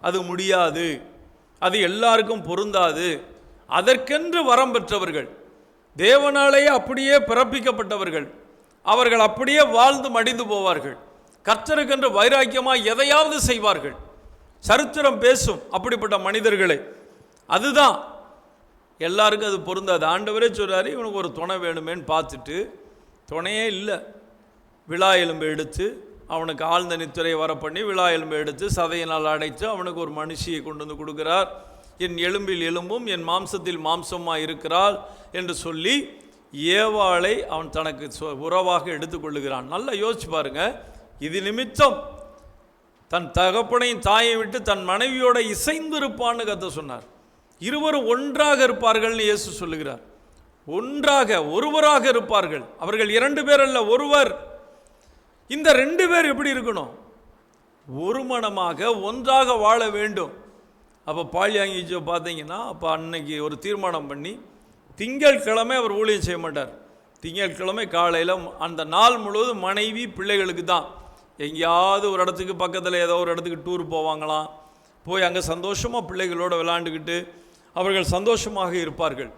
அது முடியாது, அது எல்லாருக்கும் பொருந்தாது. அதற்கென்று வரம் பெற்றவர்கள், தேவனாலேயே அப்படியே பிறப்பிக்கப்பட்டவர்கள், அவர்கள் அப்படியே வாழ்ந்து மடிந்து போவார்கள். கர்த்தருக்கென்று வைராக்கியமாக எதையாவது செய்வார்கள். சரித்திரம் பேசும் அப்படிப்பட்ட மனிதர்களை. அதுதான் எல்லாருக்கும் அது பொருந்தாது. ஆண்டவரே சொல்கிறாரு, இவனுக்கு ஒரு துணை வேணுமேன்னு பார்த்துட்டு துணையே இல்லை. விழா எலும்பு எடுத்து அவனுக்கு ஆழ்ந்த நித்திரையை வர பண்ணி விழா எலும்பு எடுத்து சதையினால் அடைத்து அவனுக்கு ஒரு மனுஷியை கொண்டு வந்து கொடுக்கிறார். என் எலும்பில் எலும்பும் என் மாம்சத்தில் மாம்சமாக இருக்கிறாள் என்று சொல்லி ஏவாளை அவன் தனக்கு உறவாக எடுத்துக்கொள்ளுகிறான். நல்லா யோசிச்சு பாருங்க. இது நிமித்தம் தன் தகப்பனையும் தாயை விட்டு தன் மனைவியோட இசைந்திருப்பான்னு கர்த்தர் சொன்னார். இருவரும் ஒன்றாக இருப்பார்கள்னு இயேசு சொல்லுகிறார். ஒன்றாக ஒருவராக இருப்பார்கள். அவர்கள் 2 பேர் அல்ல, ஒருவர். இந்த 2 பேர் எப்படி இருக்கணும்? ஒரு மனமாக ஒன்றாக வாழ வேண்டும். அப்போ பால்யாங்கிச்சோ பார்த்தீங்கன்னா, அப்போ அன்னைக்கு ஒரு தீர்மானம் பண்ணி, திங்கட்கிழமை அவர் ஊழியம் செய்ய மாட்டார். திங்கட்கிழமை காலையில் அந்த நாள் முழுவதும் மனைவி பிள்ளைகளுக்கு தான். எங்கேயாவது ஒரு இடத்துக்கு பக்கத்தில் ஏதோ ஒரு இடத்துக்கு டூர் போவாங்களாம், போய் அங்கே சந்தோஷமாக பிள்ளைகளோடு விளையாண்டுக்கிட்டு அவர்கள் சந்தோஷமாக இருப்பார்கள்.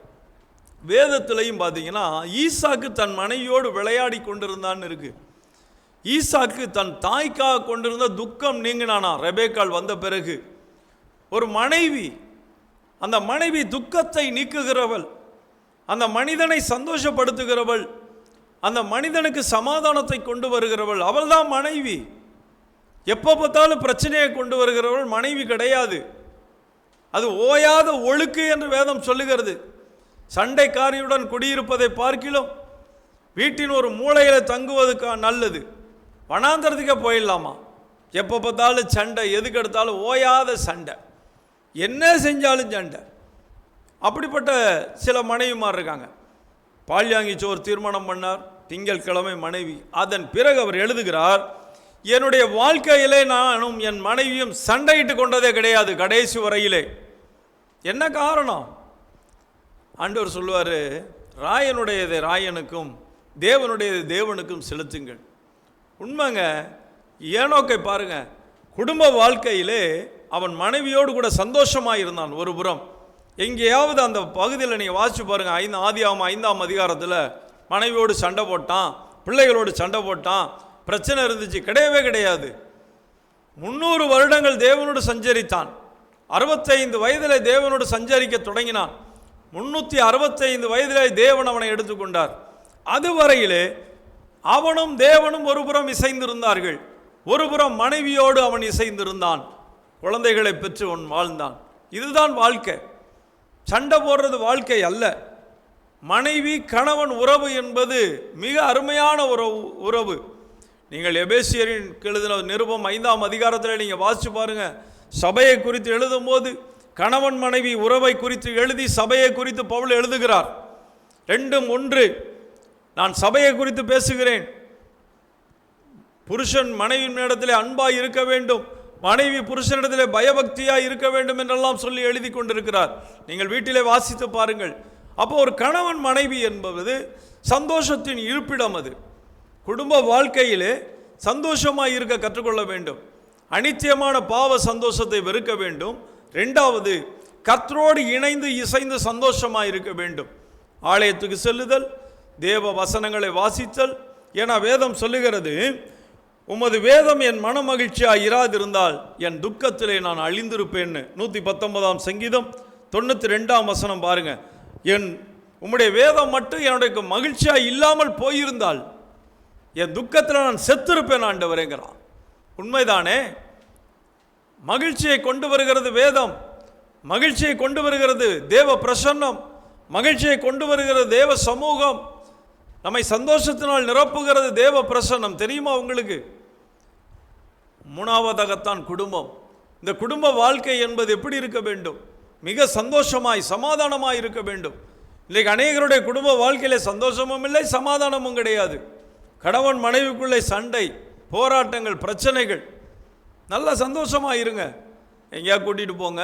வேதத்திலையும் பார்த்தீங்கன்னா ஈசாக்கு தன் மனைவியோடு விளையாடி கொண்டிருந்தான்னு இருக்கு. ஈசாக்கு தன் தாய்க்காக கொண்டிருந்த துக்கம் நீங்கினானா ரெபேக்காள் வந்த பிறகு. ஒரு மனைவி, அந்த மனைவி துக்கத்தை நீக்குகிறவள், அந்த மனிதனை சந்தோஷப்படுத்துகிறவள், அந்த மனிதனுக்கு சமாதானத்தை கொண்டு வருகிறவள், அவள் தான் மனைவி. எப்போ பார்த்தாலும் பிரச்சனையை கொண்டு வருகிறவள் மனைவி கிடையாது. அது ஓயாத ஒழுக்கு என்று வேதம் சொல்லுகிறது. சண்டைக்காரியுடன் குடியிருப்பதை பார்க்கிலும் வீட்டின் ஒரு மூலையில் தங்குவதுக்கு நல்லது. வனாந்தரத்துக்கே போயிடலாமா? எப்போ பார்த்தாலும் சண்டை, எதுக்கு எடுத்தாலும் ஓயாத சண்டை, என்ன செஞ்சாலும் சண்டை. அப்படிப்பட்ட சில மனைவிமார் இருக்காங்க. பால்யாங்கிச்சு ஒரு தீர்மானம் பண்ணார், திங்கட்கிழமை மனைவி. அதன் பிறகு அவர் எழுதுகிறார், என்னுடைய வாழ்க்கையிலே நானும் என் மனைவியும் சண்டையிட்டு கொண்டதே கிடையாது கடைசி வரையிலே. என்ன காரணம்? ஆண்டவர் சொல்லுவார், ராயனுடையதை ராயனுக்கும் தேவனுடையதை தேவனுக்கும் செலுத்துங்கள். உண்மைங்க. ஏனோக்கை பாருங்க, குடும்ப வாழ்க்கையிலே அவன் மனைவியோடு கூட சந்தோஷமாக இருந்தான். ஒரு புறம் எங்கேயாவது அந்த பகுதியில் நீங்கள் வாசிச்சு பாருங்கள், ஆதியாகமம் 5ஆம் அதிகாரத்தில் மனைவியோடு சண்டை போட்டான், பிள்ளைகளோடு சண்டை போட்டான், பிரச்சனை இருந்துச்சு? கிடையவே கிடையாது. 300 வருடங்கள் தேவனோடு சஞ்சரித்தான். 65 வயதில் தேவனோடு சஞ்சரிக்க தொடங்கினான். 365 வயதிலே தேவன் அவனை எடுத்துக்கொண்டார். அதுவரையிலே அவனும் தேவனும் ஒருபுறம் இசைந்திருந்தார்கள், ஒருபுறம் மனைவியோடு அவன் இசைந்திருந்தான், குழந்தைகளை பெற்று அவன் வாழ்ந்தான். இதுதான் வாழ்க்கை. சண்டை போடுறது வாழ்க்கை அல்ல. மனைவி கணவன் உறவு என்பது மிக அருமையான உறவு. நீங்கள் எபேசியரின் எழுதின நிருபம் 5ஆம் அதிகாரத்தில் நீங்கள் வாசிச்சு பாருங்க. சபையை குறித்து எழுதும் போது கணவன் மனைவி உறவை குறித்து எழுதி சபையை குறித்து பவுல் எழுதுகிறார். 2:1. நான் சபையை குறித்து பேசுகிறேன். புருஷன் மனைவியின் இடத்திலே அன்பாய் இருக்க வேண்டும், மனைவி புருஷனிடத்திலே பயபக்தியாய் இருக்க வேண்டும் என்றெல்லாம் சொல்லி எழுதி கொண்டிருக்கிறார். நீங்கள் வீட்டிலே வாசித்து பாருங்கள். அப்போ ஒரு கணவன் மனைவி என்பது சந்தோஷத்தின் இருப்பிடம். அது குடும்ப வாழ்க்கையிலே சந்தோஷமாய் இருக்க கற்றுக்கொள்ள வேண்டும். அனித்தியமான பாவ சந்தோஷத்தை வெறுக்க வேண்டும். 2வது, கர்த்தரோடு இணைந்து இசைந்து சந்தோஷமாய் இருக்க வேண்டும். ஆலயத்துக்கு செல்லுதல், தேவ வசனங்களை வாசித்தல். ஏன்னா வேதம் சொல்லுகிறது, உமது வேதம் என் மன மகிழ்ச்சியாக இராதிருந்தால் என் துக்கத்திலே நான் அழிந்திருப்பேன்னு. 119ஆம் சங்கீதம் 92ஆம் வசனம் பாருங்க. உம்முடைய வேதம் மட்டும் என்னுடைய மகிழ்ச்சியாக இல்லாமல் போயிருந்தால் என் துக்கத்தில் நான் செத்திருப்பேன் ஆண்டவரேங்கிறான். உண்மைதானே? மகிழ்ச்சியை கொண்டு வருகிறது வேதம், மகிழ்ச்சியை கொண்டு வருகிறது தேவ பிரசன்னம், மகிழ்ச்சியை கொண்டு வருகிறது தேவ சமூகம், நம்மை சந்தோஷத்தினால் நிரப்புகிறது தேவ பிரசன்னம். தெரியுமா உங்களுக்கு? 3வதாகத்தான் குடும்பம். இந்த குடும்ப வாழ்க்கை என்பது எப்படி இருக்க வேண்டும்? மிக சந்தோஷமாய் சமாதானமாய் இருக்க வேண்டும். இன்றைக்கு அநேகருடைய குடும்ப வாழ்க்கையிலே சந்தோஷமும் இல்லை, சமாதானமும் கிடையாது. கணவன் மனைவிக்குள்ளே சண்டை, போராட்டங்கள், பிரச்சனைகள். நல்லா சந்தோஷமாக இருங்க. எங்கேயா கூட்டிகிட்டு போங்க,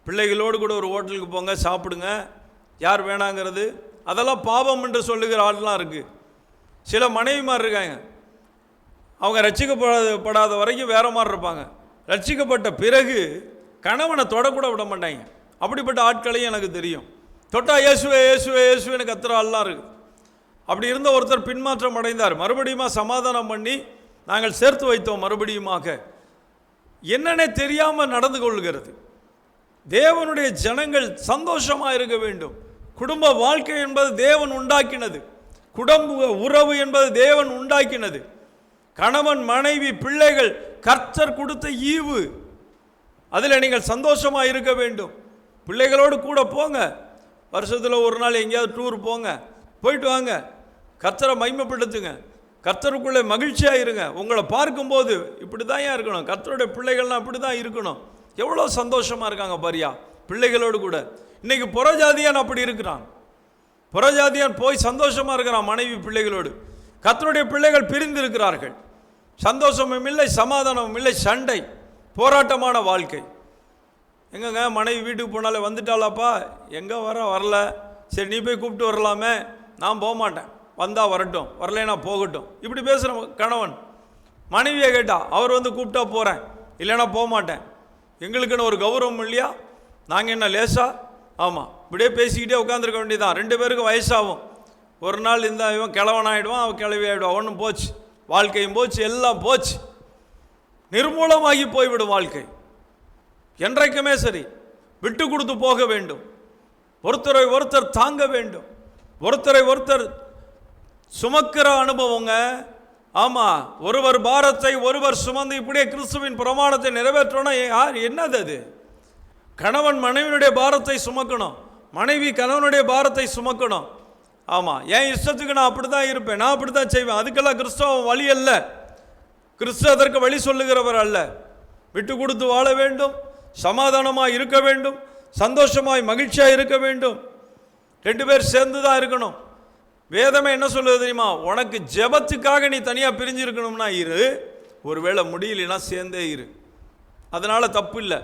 பிள்ளைகளோடு கூட ஒரு ஹோட்டலுக்கு போங்க, சாப்பிடுங்க. யார் வேணாங்கிறது? அதெல்லாம் பாவம் என்று சொல்லுகிற ஆள்லாம் இருக்குது. சில மனைவிமார் இருக்காங்க, அவங்க ரட்சிக்கப்படாத வரைக்கும் வேற மாதிரி இருப்பாங்க. ரட்சிக்கப்பட்ட பிறகு கணவனை தொடக்கூட விட மாட்டாங்க. அப்படிப்பட்ட ஆட்களையும் எனக்கு தெரியும். தொட்டா இயேசுவே இயேசுவே இயேசுவேன்னு கத்துற ஆள்லாம் இருக்குது. அப்படி இருந்த ஒருத்தர் பின்மாற்றம் அடைந்தார். மறுபடியுமா சமாதானம் பண்ணி நாங்கள் சேர்த்து வைத்தோம். மறுபடியுமாக என்னன்னே தெரியாமல் நடந்து கொள்கிறது. தேவனுடைய ஜனங்கள் சந்தோஷமாக இருக்க வேண்டும். குடும்ப வாழ்க்கை என்பது தேவன் உண்டாக்கினது. குடும்ப உறவு என்பது தேவன் உண்டாக்கினது. கணவன் மனைவி பிள்ளைகள் கர்த்தர் கொடுத்த ஈவு. அதில் நீங்கள் சந்தோஷமாக இருக்க வேண்டும். பிள்ளைகளோடு கூட போங்க. வருஷத்தில் ஒரு நாள் எங்கேயாவது டூர் போங்க, போயிட்டு வாங்க. கர்த்தரை மகிமைப்படுத்துங்க. கர்த்தருக்குள்ளே மகிழ்ச்சியாக இருங்க. உங்களை பார்க்கும்போது இப்படி தான் இருக்கணும். கர்த்தருடைய பிள்ளைகள்லாம் அப்படி தான் இருக்கணும். எவ்வளோ சந்தோஷமாக இருக்காங்க பாரியா பிள்ளைகளோடு கூட. இன்றைக்கி புறஜாதியான் அப்படி இருக்கிறான். புறஜாதியான் போய் சந்தோஷமாக இருக்கிறான் மனைவி பிள்ளைகளோடு. கர்த்தருடைய பிள்ளைகள் பிரிந்து இருக்கிறார்கள். சந்தோஷமும் இல்லை, சமாதானமும் இல்லை, சண்டை, போராட்டமான வாழ்க்கை. எங்கங்க மனைவி வீட்டுக்கு போனாலே வந்துட்டாலாப்பா, எங்கே வரல, சரி நீ போய் கூப்பிட்டு வரலாமே, நான் போக மாட்டேன், வந்தால் வரட்டும், வரலைன்னா போகட்டும். இப்படி பேசுகிற கணவன் மனைவியை கேட்டா, அவர் வந்து கூப்பிட்டா போகிறேன், இல்லைன்னா போக மாட்டேன். எங்களுக்குன்னு ஒரு கௌரவம் இல்லையா? நாங்கள் என்ன லேசா? ஆமாம், இப்படியே பேசிக்கிட்டே உட்காந்துருக்க வேண்டியதான். 2 பேருக்கும் வயசாகும். ஒரு நாள் இந்த இவன் கிழவன் ஆகிடுவான், அவன் கிழவி ஆகிடுவான். ஒன்றும் போச்சு, வாழ்க்கையும் போச்சு, எல்லாம் போச்சு, நிர்மூலமாகி போய்விடும் வாழ்க்கை. என்றைக்குமே சரி, விட்டு கொடுத்து போக வேண்டும். ஒருத்தரை ஒருத்தர் தாங்க வேண்டும். ஒருத்தரை ஒருத்தர் சுமக்கிற அனுபவங்க. ஆமாம், ஒருவர் பாரத்தை ஒருவர் சுமந்து இப்படியே கிறிஸ்துவின் பிரமாணத்தை நிறைவேற்றணும். யார் என்னது அது? கணவன் மனைவியுடைய பாரத்தை சுமக்கணும், மனைவி கணவனுடைய பாரத்தை சுமக்கணும். ஆமாம், என் இஷ்டத்துக்கு நான் அப்படி தான் இருப்பேன், நான் அப்படி தான் செய்வேன், அதுக்கெல்லாம் கிறிஸ்தவ வழி அல்ல. கிறிஸ்து அதற்கு வழி சொல்லுகிறவர் அல்ல. விட்டு கொடுத்து வாழ வேண்டும், சமாதானமாக இருக்க வேண்டும், சந்தோஷமாய் மகிழ்ச்சியாக இருக்க வேண்டும். 2 பேர் சேர்ந்து தான் இருக்கணும். வேதமே என்ன சொல்லுது தெரியுமா? உனக்கு ஜெபத்துக்காக நீ தனியாக பிரிஞ்சு இருக்கணும்னா இரு, ஒருவேளை முடியலனா சேர்ந்தே இரு. அதனால் தப்பு இல்லை.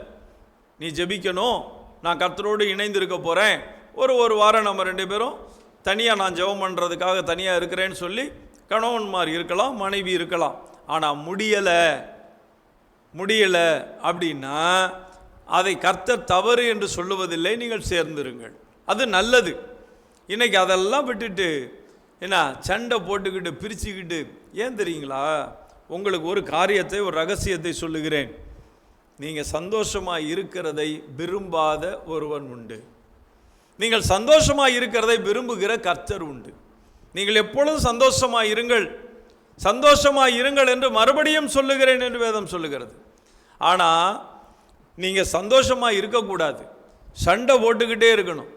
நீ ஜெபிக்கணும், நான் கர்த்தரோடு இணைந்து இருக்க போகிறேன், ஒரு வாரம் நம்ம 2 பேரும் தனியாக நான் ஜெபம் பண்ணுறதுக்காக தனியாக இருக்கிறேன்னு சொல்லி கணவன்மார் இருக்கலாம், மனைவி இருக்கலாம். ஆனால் முடியலை அப்படின்னா அதை கர்த்தர் தவறு என்று சொல்லுவதில்லை, நீங்கள் சேர்ந்துருங்கள், அது நல்லது. இன்றைக்கி அதெல்லாம் விட்டுட்டு என்ன சண்டை போட்டுக்கிட்டு பிரிச்சுக்கிட்டு, ஏன் தெரியுங்களா? உங்களுக்கு ஒரு காரியத்தை, ஒரு ரகசியத்தை சொல்லுகிறேன். நீங்கள் சந்தோஷமாக இருக்கிறதை விரும்பாத ஒருவன் உண்டு. நீங்கள் சந்தோஷமாக இருக்கிறதை விரும்புகிற கர்த்தர் உண்டு. நீங்கள் எப்பொழுதும் சந்தோஷமாக இருங்கள், சந்தோஷமாக இருங்கள் என்று மறுபடியும் சொல்லுகிறேன் என்று வேதம் சொல்லுகிறது. ஆனால் நீங்கள் சந்தோஷமாக இருக்கக்கூடாது, சண்டை போட்டுக்கிட்டே இருக்கணும்,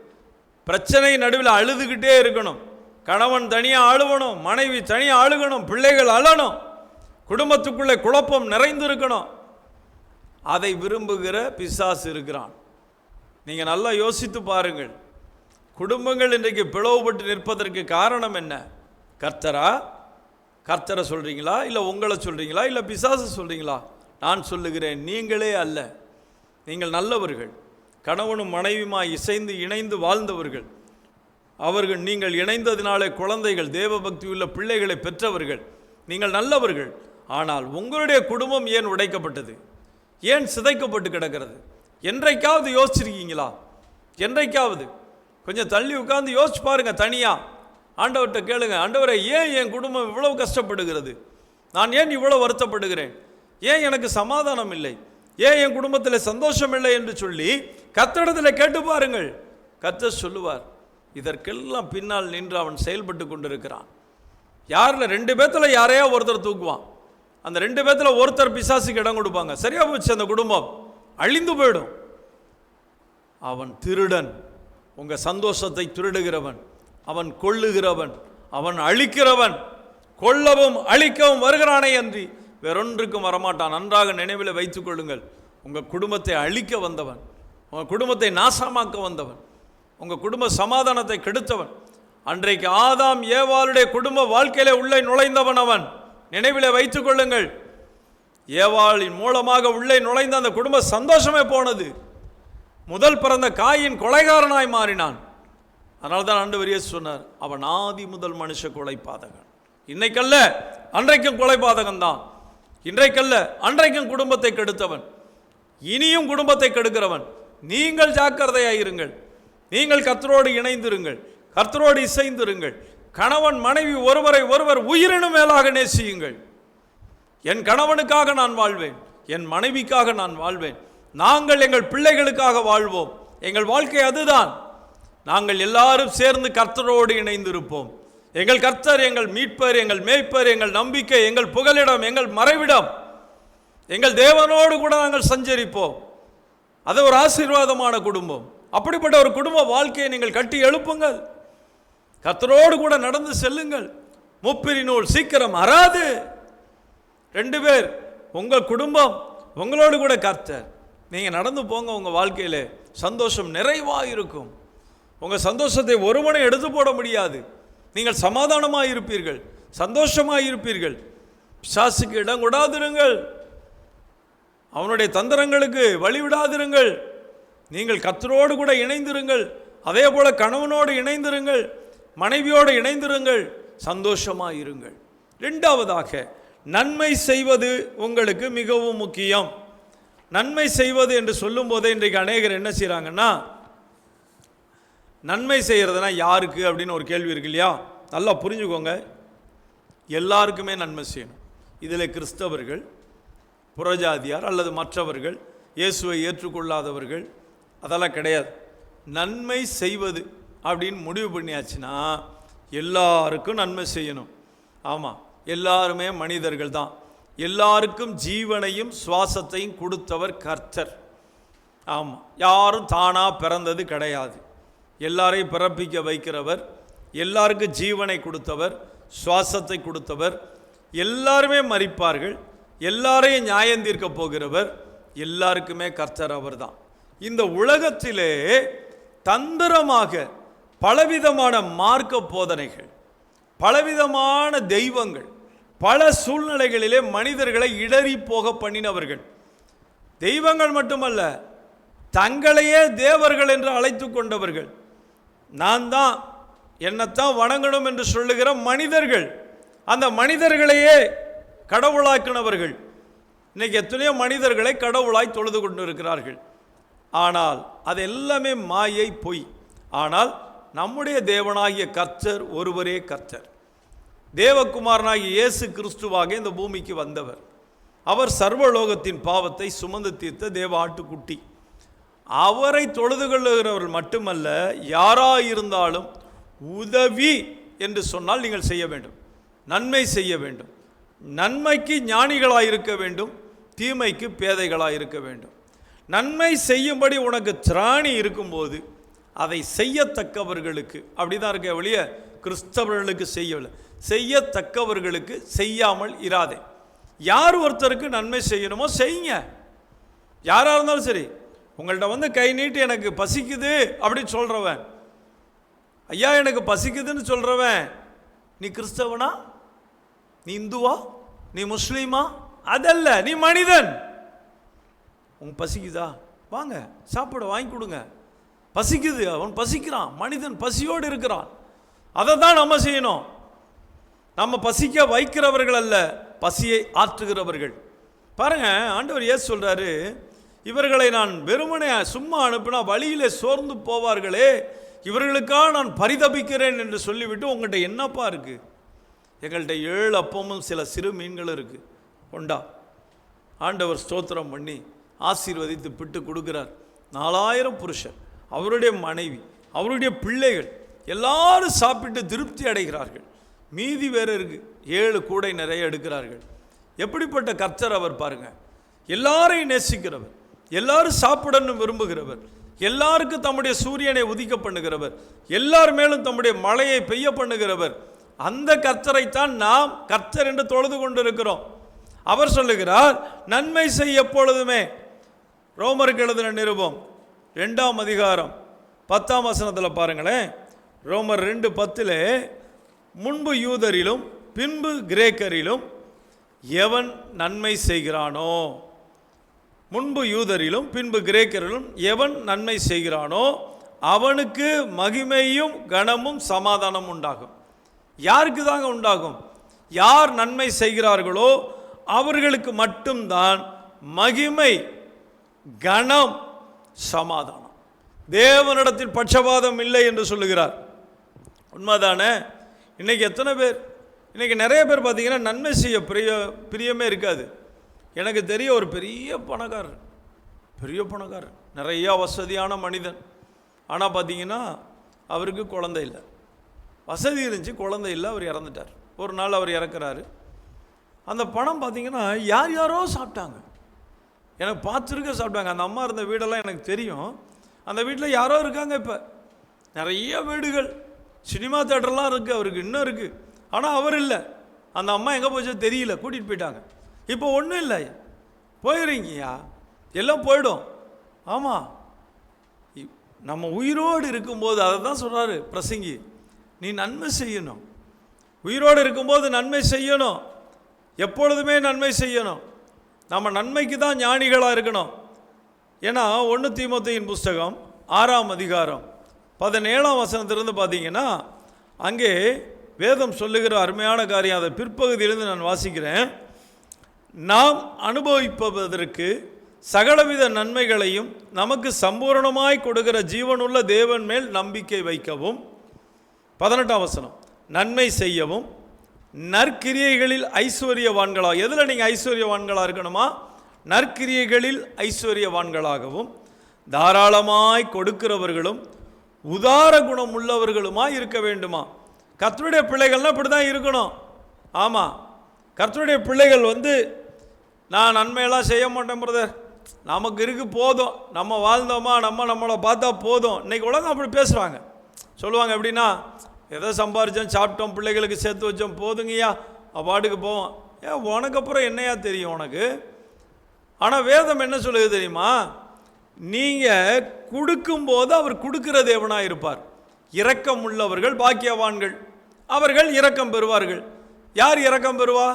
பிரச்சனை நடுவில் அழுதுகிட்டே இருக்கணும். கணவன் தனியாக அழுவணும், மனைவி தனியாக அழுகணும், பிள்ளைகள் அழணும், குடும்பத்துக்குள்ளே குழப்பம் நிறைந்திருக்கணும். அதை விரும்புகிற பிசாசு இருக்கிறான். நீங்கள் நல்லா யோசித்து பாருங்கள். குடும்பங்கள் இன்றைக்கு பிளவுபட்டு நிற்பதற்கு காரணம் என்ன? கர்த்தரை சொல்கிறீங்களா, இல்லை உங்களை சொல்கிறீங்களா, இல்லை பிசாசு சொல்கிறீங்களா? நான் சொல்லுகிறேன், நீங்களே அல்ல. நீங்கள் நல்லவர்கள், கணவனும் மனைவியுமாய் இசைந்து இணைந்து வாழ்ந்தவர்கள். அவர்கள் நீங்கள் இணைந்ததினாலே குழந்தைகள், தேவ பக்தி உள்ள பிள்ளைகளை பெற்றவர்கள். நீங்கள் நல்லவர்கள். ஆனால் உங்களுடைய குடும்பம் ஏன் உடைக்கப்பட்டது? ஏன் சிதைக்கப்பட்டு கிடக்கிறது? என்றைக்காவது யோசிச்சிருக்கீங்களா? என்றைக்காவது கொஞ்சம் தள்ளி உட்கார்ந்து யோசிச்சு பாருங்க. தனியாக ஆண்டவர்கிட்ட கேளுங்க, ஆண்டவரை ஏன் என் குடும்பம் இவ்வளவு கஷ்டப்படுகிறது? நான் ஏன் இவ்வளவு வருத்தப்படுகிறேன்? ஏன் எனக்கு சமாதானம் இல்லை? ஏன் என் குடும்பத்தில் சந்தோஷம் இல்லை என்று சொல்லி கர்த்தரிடத்தில் கேட்டு பாருங்கள். கர்த்தர் சொல்லுவார். இதற்கெல்லாம் பின்னால் நின்று அவன் செயல்பட்டு கொண்டிருக்கிறான். யாரில் 2 பேர்த்தில் யாரையா ஒருத்தர் தூக்குவான். அந்த 2 பேர்த்தில் ஒருத்தர் பிசாசுக்கு இடம் கொடுப்பாங்க. சரியா போச்சு, அந்த குடும்பம் அழிந்து போயிடும். அவன் திருடன், உங்கள் சந்தோஷத்தை திருடுகிறவன், அவன் கொள்ளுகிறவன், அவன் அழிக்கிறவன். கொல்லவும் அழிக்கவும் வருகிறானே அன்றி வேறொன்றுக்கும் வரமாட்டான். நன்றாக நினைவில் வைத்துக் கொள்ளுங்கள். உங்கள் குடும்பத்தை அழிக்க வந்தவன், உங்கள் குடும்பத்தை நாசமாக்க வந்தவன், உங்கள் குடும்ப சமாதானத்தை கெடுத்தவன். அன்றைக்கு ஆதாம் ஏவாளுடைய குடும்ப வாழ்க்கையிலே உள்ளே நுழைந்தவன் அவன். நினைவில் வைத்துக் கொள்ளுங்கள். ஏவாளின் மூலமாக உள்ளே நுழைந்த அந்த குடும்ப சந்தோஷமே போனது. முதல் பிறந்த காயின் கொலைகாரனாய் மாறினான். அதனால தான் ஆண்டவர் இயேசு சொன்னார், அவன் ஆதி முதல் மனுஷ கொலைபாதகன். இன்னைக்கல்ல அன்றைக்கும் கொலைபாதகன் தான். இன்றைக்கல்ல அன்றைக்கும் குடும்பத்தை கெடுத்தவன், இனியும் குடும்பத்தை கெடுக்கிறவன். நீங்கள் ஜாக்கிரதையாயிருங்கள். நீங்கள் கர்த்தரோடு இணைந்திருங்கள், கர்த்தரோடு இசைந்திருங்கள். கணவன் மனைவி ஒருவரை ஒருவர் உயிரினும் மேலாக நேசியுங்கள். என் கணவனுக்காக நான் வாழ்வேன், என் மனைவிக்காக நான் வாழ்வேன். நாங்கள் எங்கள் பிள்ளைகளுக்காக வாழ்வோம். எங்கள் வாழ்க்கை அதுதான். நாங்கள் எல்லாரும் சேர்ந்து கர்த்தரோடு இணைந்திருப்போம். எங்கள் கர்த்தர் எங்கள் மீட்பர், எங்கள் மேய்ப்பர், எங்கள் நம்பிக்கை, எங்கள் புகலிடம், எங்கள் மறைவிடம். எங்கள் தேவனோடு கூட நாங்கள் சஞ்சரிப்போம். அது ஒரு ஆசீர்வாதமான குடும்பம். அப்படிப்பட்ட ஒரு குடும்ப வாழ்க்கையை நீங்கள் கட்டி எழுப்புங்கள். கர்த்தரோடு கூட நடந்து செல்லுங்கள். முப்பிரி நூல் சீக்கிரம் அறாது. 2 பேர், உங்கள் குடும்பம், உங்களோடு கூட கர்த்தர். நீங்கள் நடந்து போங்க. உங்கள் வாழ்க்கையில் சந்தோஷம் நிறைவாக இருக்கும். உங்கள் சந்தோஷத்தை ஒருவனை எடுத்து போட முடியாது. நீங்கள் சமாதானமாக இருப்பீர்கள், சந்தோஷமாக இருப்பீர்கள். பிசாசுக்கு இடம் கொடாதிருங்கள், அவனுடைய தந்திரங்களுக்கு வழிவிடாதிருங்கள். நீங்கள் கர்த்தரோடு கூட இணைந்திருங்கள். அதே போல கணவனோடு இணைந்திருங்கள், மனைவியோடு இணைந்திருங்கள், சந்தோஷமாக இருங்கள். 2வதாக, நன்மை செய்வது உங்களுக்கு மிகவும் முக்கியம். நன்மை செய்வது என்று சொல்லும் போதே இன்றைக்கு அநேகர் என்ன செய்கிறாங்கன்னா, நன்மை செய்கிறதுனா யாருக்கு அப்படின்னு ஒரு கேள்வி இருக்கு இல்லையா? நல்லா புரிஞ்சுக்கோங்க, எல்லாருக்குமே நன்மை செய்யணும். இதில் கிறிஸ்தவர்கள், புறஜாதியார் அல்லது மற்றவர்கள், இயேசுவை ஏற்றுக்கொள்ளாதவர்கள், அதெல்லாம் கிடையாது. நன்மை செய்வது அப்படின்னு முடிவு பண்ணியாச்சுன்னா எல்லாருக்கும் நன்மை செய்யணும். ஆமாம், எல்லாருமே மனிதர்கள் தான். எல்லாருக்கும் ஜீவனையும் சுவாசத்தையும் கொடுத்தவர் கர்த்தர். ஆமாம், யாரும் தானாக பிறந்தது கிடையாது. எல்லாரையும் பிறப்பிக்க வைக்கிறவர், எல்லாருக்கும் ஜீவனை கொடுத்தவர், சுவாசத்தை கொடுத்தவர். எல்லாருமே மரிப்பார்கள், எல்லாரையும் நியாயம் தீர்க்க போகிறவர், எல்லாருக்குமே கர்த்தர் அவர் தான். இந்த உலகத்திலே தந்திரமாக பலவிதமான மார்க்க போதனைகள், பலவிதமான தெய்வங்கள், பல சூழ்நிலைகளிலே மனிதர்களை இடறி போக பண்ணினவர்கள். தெய்வங்கள் மட்டுமல்ல, தங்களையே தேவர்கள் என்று அழைத்து கொண்டவர்கள், நான் தான் என்னத்தான் வணங்கணும் என்று சொல்லுகிற மனிதர்கள், அந்த மனிதர்களையே கடவுளாக்கினவர்கள். இன்னைக்கு எத்தனையோ மனிதர்களை கடவுளாய் தொழுது கொண்டு இருக்கிறார்கள். ஆனால் அது எல்லாமே மாயை, பொய். ஆனால் நம்முடைய தேவனாகிய கர்த்தர் ஒருவரே கர்த்தர். தேவகுமாரனாகிய இயேசு கிறிஸ்துவாக இந்த பூமிக்கு வந்தவர். அவர் சர்வலோகத்தின் பாவத்தை சுமந்து தீர்த்த தேவ ஆட்டுக்குட்டி. அவரை தொழுது கொள்ளுகிறவர்கள் மட்டுமல்ல, யாராயிருந்தாலும் உதவி என்று சொன்னால் நீங்கள் செய்ய வேண்டும், நன்மை செய்ய வேண்டும். நன்மைக்கு ஞானிகளாக இருக்க வேண்டும், தீமைக்கு பேதைகளாக இருக்க வேண்டும். நன்மை செய்யும்படி உனக்கு திராணி இருக்கும்போது அதை செய்யத்தக்கவர்களுக்கு, அப்படிதான் இருக்க ஒழிய கிறிஸ்தவர்களுக்கு செய்யவில்லை, செய்யத்தக்கவர்களுக்கு செய்யாமல் இராதே. யார் ஒருத்தருக்கு நன்மை செய்யணுமோ செய்யுங்க. யாராக இருந்தாலும் சரி. உங்கள்கிட்ட வந்து கை நீட்டி எனக்கு பசிக்குது அப்படின்னு சொல்கிறவன், ஐயா எனக்கு பசிக்குதுன்னு சொல்கிறவன், நீ கிறிஸ்தவனா, நீ இந்துவா, நீ முஸ்லீமா? அதல்ல, நீ மனிதன். உங்க பசிக்குதா, வாங்க சாப்பிட வாங்கி கொடுங்க. பசிக்குது, அவன் பசிக்கிறான், மனிதன் பசியோடு இருக்கிறான். அதை தான் நம்ம செய்யணும். நம்ம பசிக்க வைக்கிறவர்கள் அல்ல, பசியை ஆற்றுகிறவர்கள். பாருங்க, ஆண்டவர் இயேசு சொல்றாரு, இவர்களை நான் வெறுமனே சும்மா அனுப்பினா வழியிலே சோர்ந்து போவார்களே, இவர்களுக்காக நான் பரிதபிக்கிறேன் என்று சொல்லிவிட்டு, உங்கள்கிட்ட என்னப்பா இருக்கு? எங்கள்கிட்ட 7 அப்பமும் சில சிறு மீன்களும் இருக்கு, கொண்டா. ஆண்டவர் ஸ்தோத்திரம் பண்ணி ஆசீர்வதித்து பிட்டு கொடுக்கிறார். 4000 புருஷர், அவருடைய மனைவி, அவருடைய பிள்ளைகள் எல்லாரும் சாப்பிட்டு திருப்தி அடைகிறார்கள். மீதி வேறு இருக்கு, 7 கூடை நிறைய எடுக்கிறார்கள். எப்படிப்பட்ட கர்த்தர் அவர் பாருங்க. எல்லாரையும் நேசிக்கிறவர், எல்லாரும் சாப்பிடணும் விரும்புகிறவர், எல்லாருக்கும் தம்முடைய சூரியனை உதிக்க பண்ணுகிறவர், எல்லார் மேலும் தம்முடைய மழையை பெய்ய பண்ணுகிறவர். அந்த கர்த்தரைத்தான் நாம் கர்த்தர் என்று தொழுது கொண்டிருக்கிறோம். அவர் சொல்லுகிறார், நன்மை செய் எப்பொழுதுமே. ரோமருக்கு எழுதின நிருபம் 2ஆம் அதிகாரம் 10ஆம் வசனத்தில் பாருங்களேன். ரோமர் 2:10, முன்பு யூதரிலும் பின்பு கிரேக்கரிலும் எவன் நன்மை செய்கிறானோ, முன்பு யூதரிலும் பின்பு கிரேக்கரிலும் எவன் நன்மை செய்கிறானோ அவனுக்கு மகிமையும் கனமும் சமாதானம் உண்டாகும். யாருக்கு தாங்க உண்டாகும்? யார் நன்மை செய்கிறார்களோ அவர்களுக்கு மட்டும்தான் மகிமை, கனம், சமாதானம். தேவனிடத்தில் பட்சபாதம் இல்லை என்று சொல்லுகிறார். உண்மைதானே? இன்னைக்கு எத்தனை பேர், இன்னைக்கு நிறைய பேர் பார்த்தீங்கன்னா நன்மை செய்ய பிரியமே இருக்காது. எனக்கு தெரிய ஒரு பெரிய பணக்காரர், நிறையா வசதியான மனிதன். ஆனால் பார்த்தீங்கன்னா அவருக்கு குழந்தை இல்லை. வசதி இருந்துச்சு, குழந்தை இல்லை, அவர் இறந்துட்டார். ஒரு நாள் அவர் இறக்குறாரு. அந்த பணம் பார்த்தீங்கன்னா யார் யாரோ சாப்பிட்டாங்க. எனக்கு பார்த்துருக்க சாப்பிட்டாங்க. அந்த அம்மா இருந்த வீடெல்லாம் எனக்கு தெரியும். அந்த வீட்டில் யாரோ இருக்காங்க. இப்போ நிறைய வீடுகள், சினிமா தேட்டர்லாம் இருக்குது, அவருக்கு இன்னும் இருக்குது. ஆனால் அவர் இல்லை. அந்த அம்மா எங்கே போச்சோ தெரியல, கூட்டிகிட்டு போயிட்டாங்க. இப்போ ஒன்றும் இல்லை, போயிடுறீங்கய்யா, எல்லாம் போயிடும். ஆமாம், நம்ம உயிரோடு இருக்கும்போது அதை தான் சொல்கிறாரு பிரசங்கி, நீ நன்மை செய்யணும். உயிரோடு இருக்கும்போது நன்மை செய்யணும், எப்பொழுதுமே நன்மை செய்யணும். நம்ம நன்மைக்கு தான் ஞானிகளாக இருக்கணும். ஏன்னா 1 தீமோத்தேயின் புஸ்தகம் 6ஆம் அதிகாரம் 17ஆம் வசனத்திலிருந்து பார்த்தீங்கன்னா, அங்கே வேதம் சொல்லுகிற அருமையான காரியம். அதை பிற்பகுதியிலிருந்து நான் வாசிக்கிறேன். நாம் அனுபவிப்பதற்கு சகலவித நன்மைகளையும் நமக்கு சம்பூரணமாய் கொடுக்கிற ஜீவனுள்ள தேவன் மேல் நம்பிக்கை வைக்கவும். 18ஆம் வசனம், நன்மை செய்யவும் நற்கிரியைகளில் ஐஸ்வர்யவான்களா. எதில் நீங்கள் ஐஸ்வர்யவான்களாக இருக்கணுமா? நற்கிரியைகளில் ஐஸ்வர்யவான்களாகவும் தாராளமாய் கொடுக்கிறவர்களும் உதார குணம் உள்ளவர்களுமாய் இருக்க வேண்டுமா. கர்த்தருடைய பிள்ளைகள்லாம் இப்படி தான் இருக்கணும். ஆமாம், கர்த்தருடைய பிள்ளைகள் நான் நன்மையெல்லாம் செய்ய மாட்டேன் பிரதர், நமக்கு இருக்கு போதும், நம்ம வாழ்ந்தோமா, நம்மளை பார்த்தா போதும். இன்றைக்கி உலகம் அப்படி பேசுகிறாங்க, சொல்லுவாங்க. எப்படின்னா, எதோ சம்பாரித்தோம், சாப்பிட்டோம், பிள்ளைகளுக்கு சேர்த்து வச்சோம், போதுங்கய்யா, அப்பாட்டுக்கு போவோம். ஏன் உனக்கு அப்புறம் என்னையா தெரியும் உனக்கு? ஆனால் வேதம் என்ன சொல்லுது தெரியுமா? நீங்கள் கொடுக்கும்போது அவர் கொடுக்கிற தேவனாக இருப்பார். இரக்கம் உள்ளவர்கள் பாக்கியவான்கள், அவர்கள் இரக்கம் பெறுவார்கள். யார் இரக்கம் பெறுவா?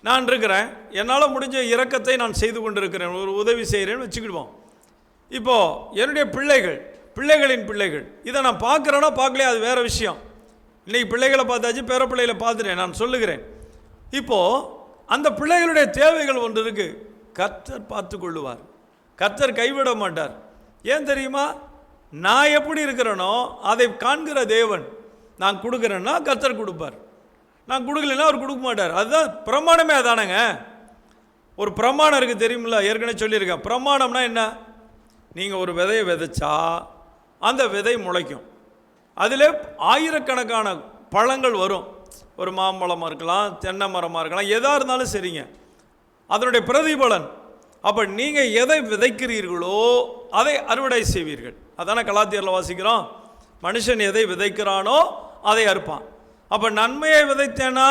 நான் இருக்கிறேன், என்னால் முடிஞ்ச இரக்கத்தை நான் செய்து கொண்டிருக்கிறேன், ஒரு உதவி செய்கிறேன்னு வச்சுக்கிடுவோம். இப்போது என்னுடைய பிள்ளைகளின் பிள்ளைகள் இதை நான் பார்க்குறேன்னா பார்க்கலையா, அது வேறு விஷயம். இன்றைக்கி பிள்ளைகளை பார்த்தாச்சு, பேர பிள்ளைகளை பார்த்துட்டேன், நான் சொல்லுகிறேன். இப்போது அந்த பிள்ளைகளுடைய தேவைகள் ஒன்று இருக்குது, கர்த்தர் பார்த்து கொள்ளுவார், கர்த்தர் கைவிட மாட்டார். ஏன் தெரியுமா? நான் எப்படி இருக்கிறேனோ அதை காண்கிற தேவன். நான் கொடுக்குறேன்னா கர்த்தர் கொடுப்பார், நான் கொடுக்கலன்னா அவர் கொடுக்க மாட்டார். அதுதான் பிரமாணமே, அதானங்க. ஒரு பிரமாணம் இருக்குது தெரியுமில்ல, ஏற்கனவே சொல்லியிருக்கேன். பிரமாணம்னா என்ன? நீங்கள் ஒரு விதையை விதைச்சா அந்த விதை முளைக்கும், அதில் ஆயிரக்கணக்கான பழங்கள் வரும். ஒரு மாம்பழமாக இருக்கலாம், தென்னை மரமாக இருக்கலாம், எதாக இருந்தாலும் சரிங்க, அதனுடைய பிரதிபலன். அப்போ நீங்கள் எதை விதைக்கிறீர்களோ அதை அறுவடை செய்வீர்கள். அதான கலாத்தியரில் வாசிக்கிறோம், மனுஷன் எதை விதைக்கிறானோ அதை அறுப்பான். அப்போ நன்மையை விதைத்தேன்னா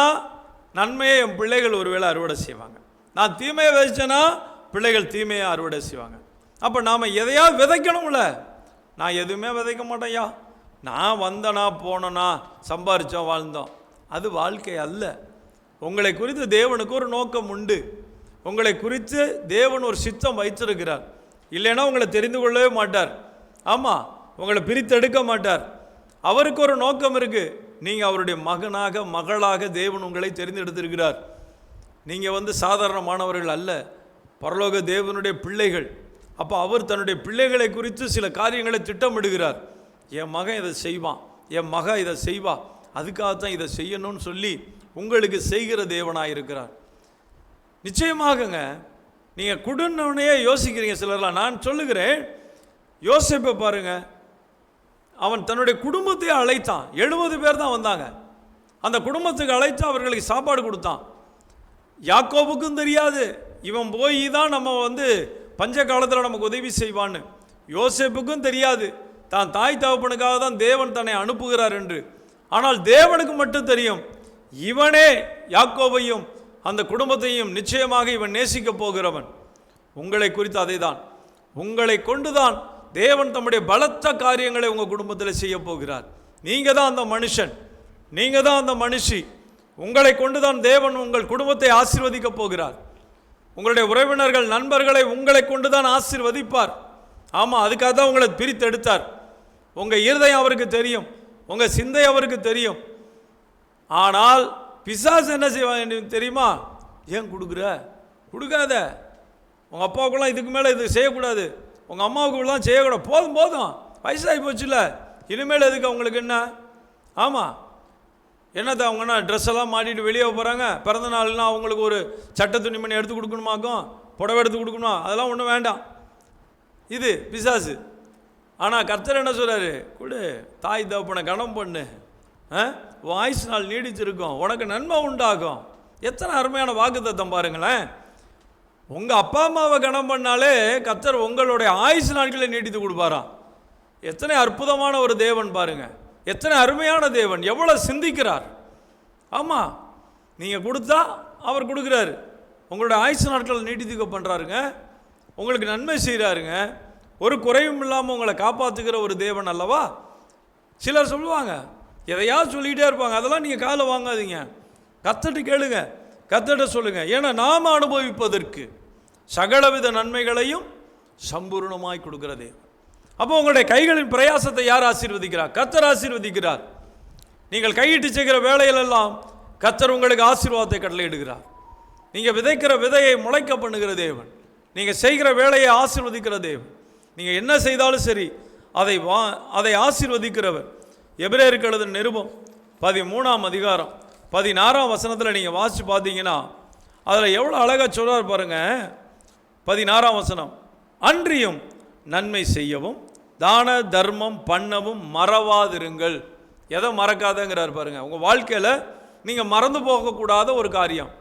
நன்மையை என் பிள்ளைகள் ஒருவேளை அறுவடை செய்வாங்க, நான் தீமையை விதைச்சேன்னா பிள்ளைகள் தீமையை அறுவடை செய்வாங்க. அப்போ நாம் எதையாவது விதைக்கணும்ல. நான் எதுவுமே விதைக்க மாட்டேன்யா, நான் வந்தனா போனோன்னா சம்பாரித்தோம் வாழ்ந்தோம், அது வாழ்க்கை அல்ல. உங்களை குறித்து தேவனுக்கு ஒரு நோக்கம் உண்டு, உங்களை குறித்து தேவன் ஒரு சித்தம் வைத்திருக்கிறார். இல்லைன்னா உங்களை தெரிந்து கொள்ளவே மாட்டார். ஆமாம், உங்களை பிரித்தெடுக்க மாட்டார். அவருக்கு ஒரு நோக்கம் இருக்குது. நீங்கள் அவருடைய மகனாக மகளாக தேவன் உங்களை தெரிந்தெடுத்திருக்கிறார். நீங்கள் சாதாரணமானவர்கள் அல்ல, பரலோக தேவனுடைய பிள்ளைகள். அப்போ அவர் தன்னுடைய பிள்ளைகளை குறித்து சில காரியங்களை திட்டமிடுகிறார். என் மகன் இதை செய்வான், என் மக இதை செய்வா, அதுக்காகத்தான் இதை செய்யணும்னு சொல்லி உங்களுக்கு செய்கிற தேவனாக இருக்கிறார். நிச்சயமாகங்க, நீங்கள் குடும்பனையே யோசிக்கிறீங்க சிலர்லாம். நான் சொல்லுகிறேன், யோசிப்பை பாருங்க, அவன் தன்னுடைய குடும்பத்தையே அழைத்தான். 70 பேர் தான் வந்தாங்க. அந்த குடும்பத்துக்கு அழைத்து அவர்களுக்கு சாப்பாடு கொடுத்தான். யாக்கோபுக்கும் தெரியாது இவன் போய் தான் நம்ம பஞ்ச காலத்தில் நமக்கு உதவி செய்வான்னு. யோசேப்புக்கும் தெரியாது தான் தாய் தகப்பனுக்காக தான் தேவன் தன்னை அனுப்புகிறார் என்று. ஆனால் தேவனுக்கு மட்டும் தெரியும், இவனே யாக்கோபையும் அந்த குடும்பத்தையும் நிச்சயமாக இவன் நேசிக்க போகிறவன். உங்களை குறித்து அதை தான், உங்களை கொண்டுதான் தேவன் தம்முடைய பலத்த காரியங்களை உங்கள் குடும்பத்தில் செய்ய போகிறார். நீங்கள் தான் அந்த மனுஷன், நீங்கள் தான் அந்த மனுஷி. உங்களை கொண்டு தான் தேவன் உங்கள் குடும்பத்தை ஆசீர்வதிக்க போகிறார். உங்களுடைய உறவினர்கள் நண்பர்களை உங்களை கொண்டு தான் ஆசீர்வதிப்பார். ஆமாம், அதுக்காக தான் உங்களை பிரித்தெடுத்தார். உங்கள் இருதயம் அவருக்கு தெரியும், உங்கள் சிந்தை அவருக்கு தெரியும். ஆனால் பிசாசு என்ன செய்வாங்க தெரியுமா? ஏன் கொடுக்குற, கொடுக்காத, உங்கள் அப்பாவுக்குலாம் இதுக்கு மேலே இது செய்யக்கூடாது, உங்கள் அம்மாவுக்குலாம் செய்யக்கூடாது, போதும் போதும், வயசாகி போச்சுல்ல, இனிமேல் எதுக்கு அவங்களுக்கு என்ன? ஆமாம், என்னத்தை அவங்கன்னா ட்ரெஸ் எல்லாம் மாட்டிட்டு வெளியே போகிறாங்க, பிறந்த நாள்லாம் அவங்களுக்கு ஒரு சட்டை துணிமணி எடுத்து கொடுக்கணுமாக்கும், புடவை எடுத்து கொடுக்கணும், அதெல்லாம் ஒன்றும் வேண்டாம். இது பிசாசு. ஆனால் கர்த்தர் என்ன சொல்கிறாரு? கொடு, தாய் தகப்பனை கனம் பண்ணு, வாய்ஸ் நாள் நீடிச்சிருக்கும், உனக்கு நன்மை உண்டாகும். எத்தனை அருமையான வாக்குத்தத்தம் பாருங்களேன். உங்கள் அப்பா அம்மாவை கனம் பண்ணாலே கர்த்தர் உங்களுடைய ஆயுசு நாட்களை நீடித்து கொடுப்பாராம். எத்தனை அற்புதமான ஒரு தேவன் பாருங்கள், எத்தனை அருமையான தேவன், எவ்வளோ சிந்திக்கிறார். ஆமாம், நீங்கள் கொடுத்தா அவர் கொடுக்குறாரு, உங்களுடைய ஆயுசு நாட்களை நீடித்துக்க பண்ணுறாருங்க, உங்களுக்கு நன்மை செய்கிறாருங்க, ஒரு குறைவும் இல்லாமல் உங்களை காப்பாற்றுகிற ஒரு தேவன் அல்லவா. சிலர் சொல்லுவாங்க, எதையாவது சொல்லிக்கிட்டே இருப்பாங்க, அதெல்லாம் நீங்கள் காதில் வாங்காதீங்க, கர்த்தர்ட்ட கேளுங்க, கர்த்தர்ட்ட சொல்லுங்கள். ஏன்னா நாம் அனுபவிப்பதற்கு சகலவித நன்மைகளையும் சம்பூர்ணமாய் கொடுக்கிற தேவன். அப்போ உங்களுடைய கைகளின் பிரயாசத்தை யார் ஆசீர்வதிக்கிறார்? கர்த்தர் ஆசீர்வதிக்கிறார். நீங்கள் கையிட்டு செய்கிற வேலையிலெல்லாம் கர்த்தர் உங்களுக்கு ஆசீர்வாதத்தை கட்டளையிடுகிறார். நீங்கள் விதைக்கிற விதையை முளைக்க பண்ணுகிற தேவன். நீங்கள் செய்கிற வேலையை ஆசீர்வதிக்கிற தேவன். நீங்கள் என்ன செய்தாலும் சரி அதை ஆசீர்வதிக்கிறவர். எபிரேயருக்கு எழுதின நிருபம் 13ஆம் அதிகாரம் 16ஆம் வசனத்தில் நீங்கள் வாசித்து பார்த்தீங்கன்னா அதில் எவ்வளோ அழகாக சொல்றார் பாருங்க. 16ஆம் வசனம், அன்றியும் நன்மை செய்யவும் தான தர்மம் பண்ணவும் மறவாதிருங்கள். எதை மறக்காதங்கிறார் பாருங்க. உங்கள் வாழ்க்கையில் நீங்கள் மறந்து போகக்கூடாத ஒரு காரியம்.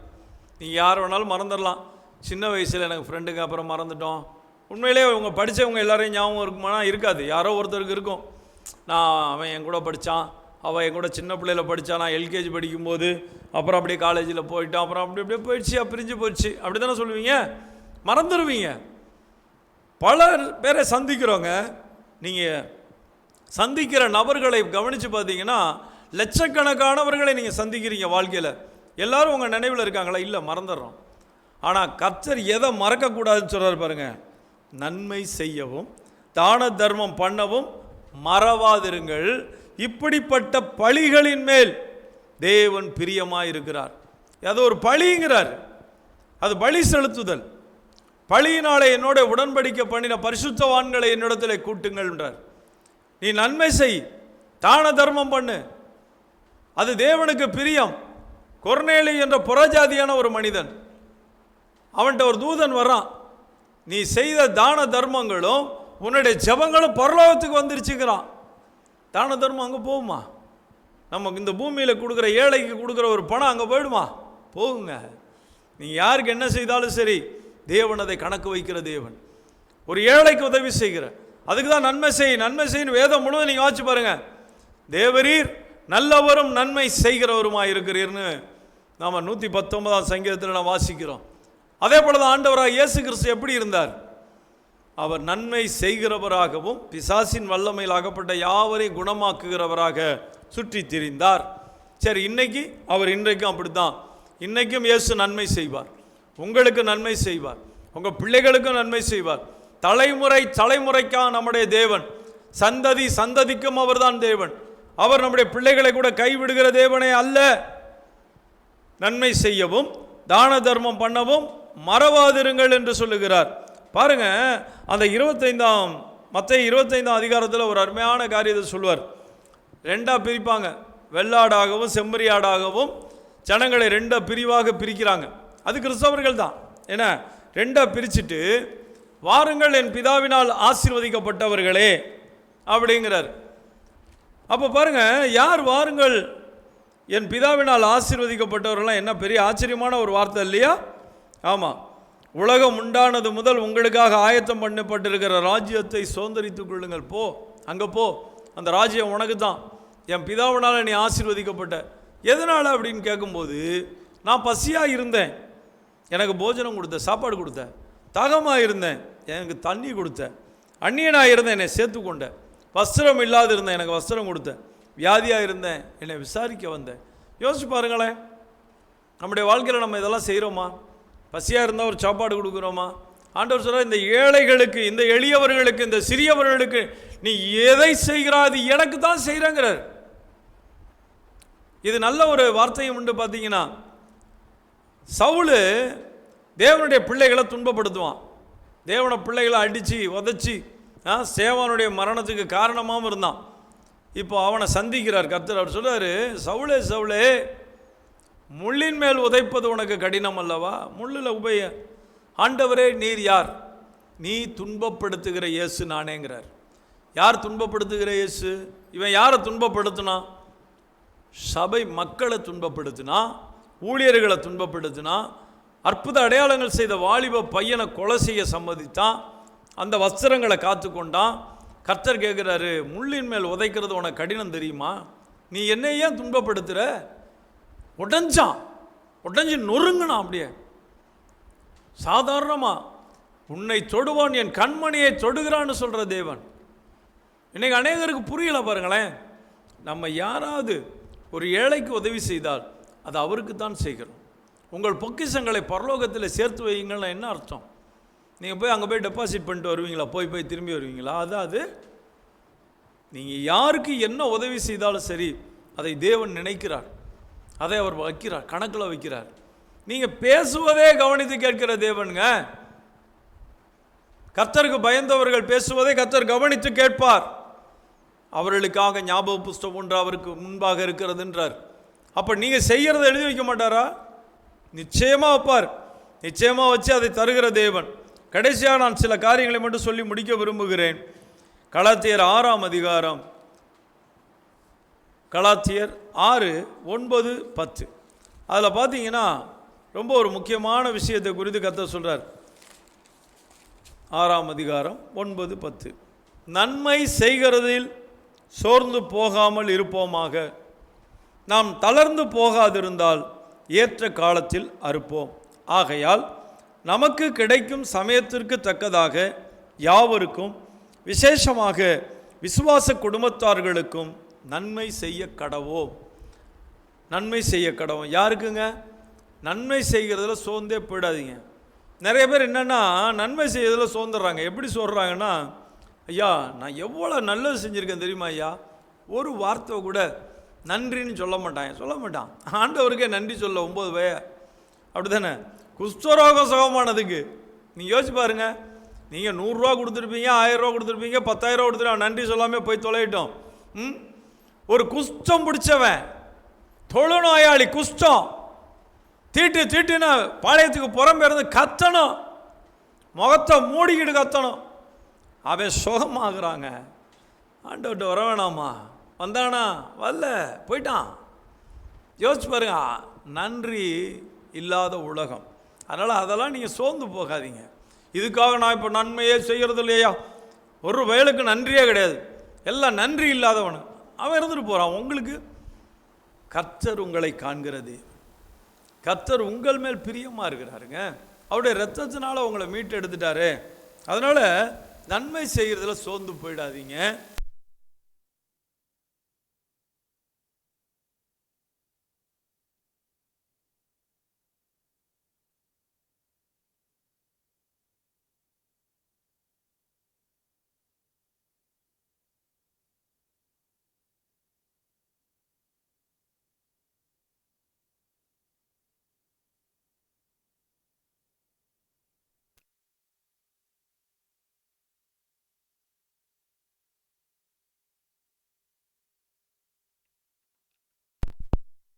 நீங்கள் யார் வேணாலும் மறந்துடலாம். சின்ன வயசில் எனக்கு ஃப்ரெண்டுங்க அப்புறம் மறந்துட்டோம். உண்மையிலே அவங்க படித்தவங்க எல்லாரையும் ஞாபகம் இருக்குமானா இருக்காது. யாரோ ஒருத்தருக்கு இருக்கும். அவன் என் கூட படித்தான், அவள் என் கூட சின்ன பிள்ளையில் படித்தான், நான் எல்கேஜி படிக்கும்போது, அப்புறம் அப்படியே காலேஜில் போயிட்டான், அப்புறம் அப்படியே போயிடுச்சு, பிரிஞ்சு போயிடுச்சு, அப்படி தானே சொல்லுவீங்க. மறந்துடுவீங்க. பல பேரை சந்திக்கிறோங்க. நீங்கள் சந்திக்கிற நபர்களை கவனித்து பார்த்தீங்கன்னா லட்சக்கணக்கானவர்களை நீங்கள் சந்திக்கிறீங்க வாழ்க்கையில். எல்லாரும் உங்கள் நினைவில் இருக்காங்களா? இல்லை, மறந்துடுறோம். ஆனால் கர்த்தர் எதை மறக்கக்கூடாதுன்னு சொல்கிறார் பாருங்க. நன்மை செய்யவும் தான தர்மம் பண்ணவும் மறவாதிருங்கள். இப்படிப்பட்ட பழிகளின் மேல் தேவன் பிரியமாக இருக்கிறார். அது ஒரு பழிங்கிறார். அது பலி செலுத்துதல். பழியினாலே என்னோட உடன்படிக்கை பண்ணின பரிசுத்தவான்களை என்னிடத்தில் கூட்டுங்கள் என்றார். நீ நன்மை செய், தான தர்மம் பண்ணு, அது தேவனுக்கு பிரியம். கொர்நேலி என்ற புறஜாதியான ஒரு மனிதன், அவன்கிட்ட ஒரு தூதன் வர்றான். நீ செய்த தான தர்மங்களும் உன்னுடைய ஜெபங்களும் பரலோகத்துக்கு வந்துருச்சுக்கிறான். தான தர்மம் அங்கே போகுமா? நமக்கு இந்த பூமியில் கொடுக்குற ஏழைக்கு கொடுக்குற ஒரு பணம் அங்கே போயிடுமா? போகுங்க. நீங்கள் யாருக்கு என்ன செய்தாலும் சரி, தேவன் அதை கணக்கு வைக்கிற தேவன். ஒரு ஏழைக்கு உதவி செய்கிற, அதுக்கு தான் நன்மை செய்யும் வேதம் முழுவதும் நீங்கள் வாசிச்சு பாருங்க. தேவரீர் நல்லவரும் நன்மை செய்கிறவருமாய் இருக்கிறீர்னு நாம் 119ஆம் சங்கீதத்தில் நாம் வாசிக்கிறோம். அதே போல தான் ஆண்டவராக இயேசு கிறிஸ்து எப்படி இருந்தார்? அவர் நன்மை செய்கிறவராகவும் பிசாசின் வல்லமையில் அகப்பட்ட யாவரையும் குணமாக்குகிறவராக சுற்றி திரிந்தார். சரி, இன்றைக்கும் அப்படித்தான். இன்றைக்கும் இயேசு நன்மை செய்வார். உங்களுக்கு நன்மை செய்வார், உங்கள் பிள்ளைகளுக்கும் நன்மை செய்வார். தலைமுறைக்காக நம்முடைய தேவன், சந்ததிக்கும் அவர் தான் தேவன். அவர் நம்முடைய பிள்ளைகளை கூட கைவிடுகிற தேவனே அல்ல. நன்மை செய்யவும் தான தர்மம் பண்ணவும் மறவாதிருங்கள் என்று சொல்லுகிறார். பாருங்க, அந்த மத்தேயு 25ஆம் அதிகாரத்தில் ஒரு அருமையான காரியத்தை சொல்வார். ரெண்டாக பிரிப்பாங்க. வெள்ளாடாகவும் செம்மறியாடாகவும் ஜனங்களை ரெண்டாக பிரிவாக பிரிக்கிறாங்க. அது கிறிஸ்தவர்கள் தான். என்ன, ரெண்டாக பிரிச்சுட்டு வாருங்கள் என் பிதாவினால் ஆசீர்வதிக்கப்பட்டவர்களே அப்படிங்கிறார். அப்போ பாருங்க, யார் வாருங்கள் என் பிதாவினால் ஆசீர்வதிக்கப்பட்டவர்கள்லாம்? என்ன பெரிய ஆச்சரியமான ஒரு வார்த்தை இல்லையா? ஆமாம். உலகம் உண்டானது முதல் உங்களுக்காக ஆயத்தம் பண்ணப்பட்டிருக்கிற ராஜ்யத்தை சுதந்தரித்துக் கொள்ளுங்கள். அங்கே போ, அந்த ராஜ்யம் உனக்கு தான். என் பிதாவினால் நீ ஆசீர்வதிக்கப்பட்ட. எதனால் அப்படின்னு கேட்கும்போது, நான் பசியாக இருந்தேன், எனக்கு போஜனம் கொடுத்த, சாப்பாடு கொடுத்த. தாகமாக இருந்தேன், எனக்கு தண்ணி கொடுத்த. அந்நியனாக இருந்தேன், என்னை சேர்த்து கொண்ட. வஸ்திரம் இல்லாது இருந்தேன், எனக்கு வஸ்திரம் கொடுத்த. வியாதியாக இருந்தேன், என்னை விசாரிக்க வந்தேன். யோசிச்சு பாருங்களேன், நம்முடைய வாழ்க்கையில் நம்ம இதெல்லாம் செய்கிறோமா? பசியாக இருந்தால் ஒரு சாப்பாடு கொடுக்குறோமா? ஆண்டவர் சொல்கிறார், இந்த ஏழைகளுக்கு, இந்த எளியவர்களுக்கு, இந்த சிறியவர்களுக்கு நீ எதை செய்கிறாய் அது எனக்கு தான் செய்கிறேங்கிறார். இது நல்ல ஒரு வார்த்தையும் உண்டு. பார்த்தீங்கன்னா, சவுலு தேவனுடைய பிள்ளைகளை துன்பப்படுத்துவான். தேவனுடைய பிள்ளைகளை அடித்து உதச்சி சேவானுடைய மரணத்துக்கு காரணமாகவும் இருந்தான். இப்போ அவனை சந்திக்கிறார் கர்த்தர். அவர் சொல்றாரு, சவுலே சவுலே, முள்ளின் மேல் உதைப்பது உனக்கு கடினம் அல்லவா? முள்ளில் உபய. ஆண்டவரே, நீர் யார்? நீ துன்பப்படுத்துகிற இயேசு நானேங்கிறார். யார் துன்பப்படுத்துகிற இயேசு? இவன் யாரை துன்பப்படுத்தினா? சபை மக்களை துன்பப்படுத்தினா, ஊழியர்களை துன்பப்படுத்தினா, அற்புத அடையாளங்கள் செய்த வாலிப பையனை கொலை செய்ய சம்மதித்தான், அந்த வஸ்திரங்களை காத்து கொண்டான். கர்த்தர் கேட்குறாரு, முள்ளின் மேல் உதைக்கிறது உனக்கு கடினம் தெரியுமா? நீ என்னை ஏன் துன்பப்படுத்துகிற? உடஞ்சி நொறுங்கினான். அப்படியே சாதாரணமாக உன்னை தொடுவான், என் கண்மணியை தொடுகிறான்னு சொல்கிற தேவன். இன்னைக்கு அநேகருக்கு புரியல. பாருங்களேன், நம்ம யாராவது ஒரு ஏழைக்கு உதவி செய்தால் அது அவருக்கு தான் செய்கிறோம். உங்கள் பொக்கிஷங்களை பரலோகத்தில் சேர்த்து வையுங்கள்னா என்ன அர்த்தம்? நீங்கள் போய் அங்கே போய் டெபாசிட் பண்ணிட்டு வருவீங்களா? போய் திரும்பி வருவீங்களா? அதாவது நீங்கள் யாருக்கு என்ன உதவி செய்தாலும் சரி, அதை தேவன் நினைக்கிறார், அதை அவர் வைக்கிறார், கணக்கில் வைக்கிறார். நீங்கள் பேசுவதே கவனித்து கேட்கிற தேவனுங்க. கர்த்தருக்கு பயந்தவர்கள் பேசுவதை கர்த்தர் கவனித்து கேட்பார். அவர்களுக்காக ஞாபக புஸ்தகம் ஒன்று அவருக்கு முன்பாக இருக்கிறதுன்றார். அப்போ நீங்கள் செய்கிறத எழுதி வைக்க மாட்டாரா? நிச்சயமாக வைப்பார். நிச்சயமாக வச்சு அதை தருகிற தேவன். கடைசியாக நான் சில காரியங்களை மட்டும் சொல்லி முடிக்க விரும்புகிறேன். கலாத்தியர் 6ஆம் அதிகாரம், கலாத்தியர் 6, 9, 10. அதில் பார்த்தீங்கன்னா ரொம்ப ஒரு முக்கியமான விஷயத்தை குறித்து கர்த்தர் சொல்கிறார். 6ஆம் அதிகாரம் 9, 10. நன்மை செய்கிறதில் சோர்ந்து போகாமல் இருப்போமாக, நாம் தளர்ந்து போகாதிருந்தால் ஏற்ற காலத்தில் அறுப்போம். ஆகையால் நமக்கு கிடைக்கும் சமயத்திற்கு தக்கதாக யாவருக்கும், விசேஷமாக விசுவாச குடும்பத்தார்களுக்கும் நன்மை செய்ய கடவோம். நன்மை செய்ய கடவோம். யாருக்குங்க? நன்மை செய்கிறதுல சோர்ந்தே போயிடாதீங்க. நிறைய பேர் என்னென்னா நன்மை செய்கிறதுல சோர்ந்துடுறாங்க. எப்படி சொல்கிறாங்கன்னா, ஐயா நான் எவ்வளோ நல்லது செஞ்சுருக்கேன் தெரியுமா ஐயா, ஒரு வார்த்தை கூட நன்றின்னு சொல்ல மாட்டான். ஆண்டவருக்கே நன்றி சொல்ல 9 வய அப்படி தானே? குஷ்டரோகம் சுகமானதுக்கு நீங்கள் யோசிச்சு பாருங்க. நீங்கள் 100 ரூபா கொடுத்துருப்பீங்க, 1000 ரூபா கொடுத்துருப்பீங்க, 10,000 ரூபா கொடுத்துருவோம், நன்றி சொல்லாமல் போய் தொலையிட்டோம். ஒரு குஷ்டம் பிடிச்சவன், தொழுநோயாளி, குஷ்டம் தீட்டுன்னு பாளையத்துக்கு புறம்பேருந்து கத்தணும், முகத்தை மூடிக்கிட்டு கத்தணும், அவன் சுகமாகறாங்க. ஆண்டவர்கிட்ட வர வேணாமா? வந்தானா? வரல, போயிட்டான். யோசிச்சு பாருங்க. நன்றி இல்லாத உலகம். அதனால் அதெல்லாம் நீங்கள் சோர்ந்து போகாதீங்க. இதுக்காக நான் இப்போ நன்மையே செய்கிறது இல்லையா, ஒரு வயலுக்கு நன்றியே கிடையாது, எல்லாம் நன்றி இல்லாதவனு அவன் இருந்துட்டு போகிறான். உங்களுக்கு கர்த்தர் உங்களை காண்கிறது. கர்த்தர் உங்கள் மேல் பிரியமாக இருக்கிறாருங்க. அவருடைய இரத்தத்தினால உங்களை மீட்டு எடுத்துட்டாரு. அதனால் நன்மை செய்கிறதுல சோர்ந்து போயிடாதீங்க.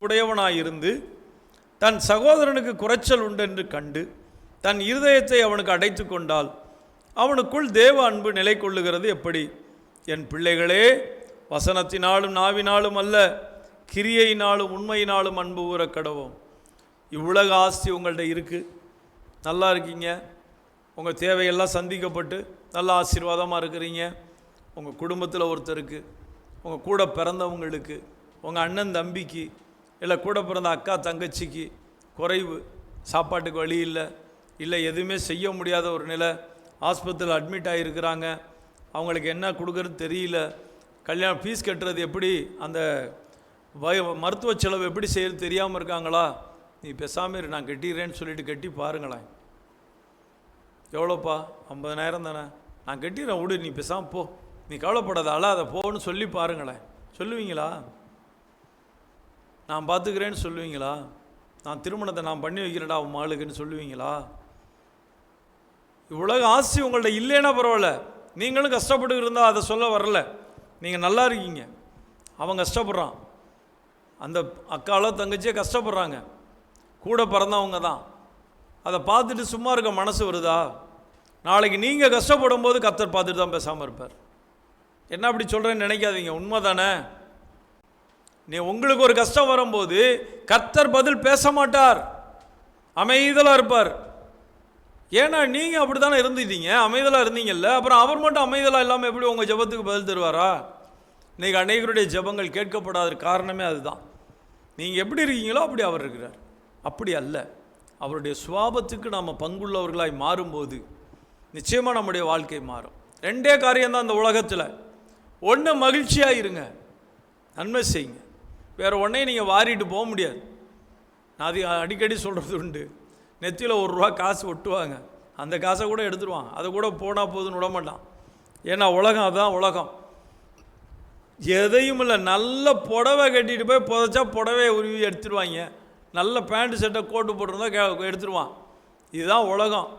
உடையவனாயிருந்து தன் சகோதரனுக்கு குறைச்சல் உண்டென்று கண்டு தன் இருதயத்தை அவனுக்கு அடைத்து கொண்டால் அவனுக்குள் தேவ அன்பு நிலை கொள்ளுகிறது எப்படி? என் பிள்ளைகளே, வசனத்தினாலும் நாவினாலும் அல்ல, கிரியையினாலும் உண்மையினாலும் அன்பு ஊற கடவோம். இவ்வுலக ஆஸ்தி உங்கள்கிட்ட இருக்குது, நல்லா இருக்கீங்க, உங்கள் தேவையெல்லாம் சந்திக்கப்பட்டு நல்ல ஆசீர்வாதமாக இருக்கிறீங்க. உங்கள் குடும்பத்தில் ஒருத்தருக்கு, உங்கள் கூட பிறந்தவங்களுக்கு, உங்கள் அண்ணன் தம்பிக்கு, இல்லை கூட பிறந்த அக்கா தங்கச்சிக்கு குறைவு, சாப்பாட்டுக்கு வழி இல்லை எதுவுமே செய்ய முடியாத ஒரு நிலை, ஆஸ்பத்திரியில் அட்மிட் ஆகியிருக்கிறாங்க, அவங்களுக்கு என்ன கொடுக்குறது தெரியல, கல்யாணம் ஃபீஸ் கட்டுறது எப்படி, அந்த மருத்துவ செலவு எப்படி செய்யறது தெரியாமல் இருக்காங்களா? நீ பேசாமல் நான் கட்டிடுறேன்னு சொல்லிட்டு கட்டி பாருங்களேன். எவ்வளோப்பா? 50,000 தானே, நான் கட்டிடுறேன், விடு, நீ பேசாமல் போ, நீ கவலைப்படாத, அதை போன்னு சொல்லி பாருங்களேன். சொல்லுவீங்களா? நான் பார்த்துக்கிறேன்னு சொல்லுவீங்களா? நான் திருமணத்தை நான் பண்ணி வைக்கிறேன்டா உன் மகளுக்குன்னு சொல்லுவீங்களா? இவ்வுலக ஆசை உங்கள்ட்ட இல்லைன்னா பரவாயில்ல, நீங்களும் கஷ்டப்பட்டு இருந்தால் அதை சொல்ல வரல. நீங்கள் நல்லா இருக்கீங்க, அவன் கஷ்டப்படுறான், அந்த அக்காலோ தங்கச்சியே கஷ்டப்படுறாங்க, கூட பிறந்தவங்க தான். அதை பார்த்துட்டு சும்மா இருக்க மனசு வருதா? நாளைக்கு நீங்கள் கஷ்டப்படும் போது கர்த்தர் பார்த்துட்டு தான் பேசாமல் இருப்பார். என்ன அப்படி சொல்கிறேன்னு நினைக்காதீங்க, உண்மை தானே? உங்களுக்கு ஒரு கஷ்டம் வரும்போது கர்த்தர் பதில் பேச மாட்டார், அமைதலாக இருப்பார். ஏன்னா நீங்கள் அப்படி தானே இருந்துட்டீங்க, அமைதலாக இருந்தீங்கல்ல. அப்புறம் அவர் மட்டும் அமைதலாக இல்லாமல் எப்படி உங்கள் ஜெபத்துக்கு பதில் தருவாரா? இன்றைக்கி அநேகருடைய ஜெபங்கள் கேட்கப்படாத காரணமே அதுதான். நீங்கள் எப்படி இருக்கீங்களோ அப்படி அவர் இருக்கிறார். அப்படி அல்ல, அவருடைய சுவாபத்துக்கு நாம் பங்குள்ளவர்களாய் மாறும்போது நிச்சயமாக நம்முடைய வாழ்க்கை மாறும். 2 காரியம்தான் இந்த உலகத்தில். ஒன்று, மகிழ்ச்சியாக இருங்க, நன்மை செய்யுங்க. வேறு ஒன்றையும் நீங்கள் வாரிட்டு போக முடியாது. நான் அது அடிக்கடி சொல்கிறது உண்டு. நெத்தியில் 1 ரூபா காசு ஒட்டுவாங்க, அந்த காசை கூட எடுத்துருவான், அதை கூட போனால் போதுன்னு விட மாட்டான். ஏன்னா உலகம் அதுதான் உலகம். எதையும் இல்லை, நல்ல புடவை கட்டிட்டு போய் புதைச்சா புடவையை உருவி எடுத்துருவாங்க, நல்ல பேண்ட்டு சட்டை கோட்டு போட்டிருந்தா எடுத்துருவான். இதுதான் உலகம்.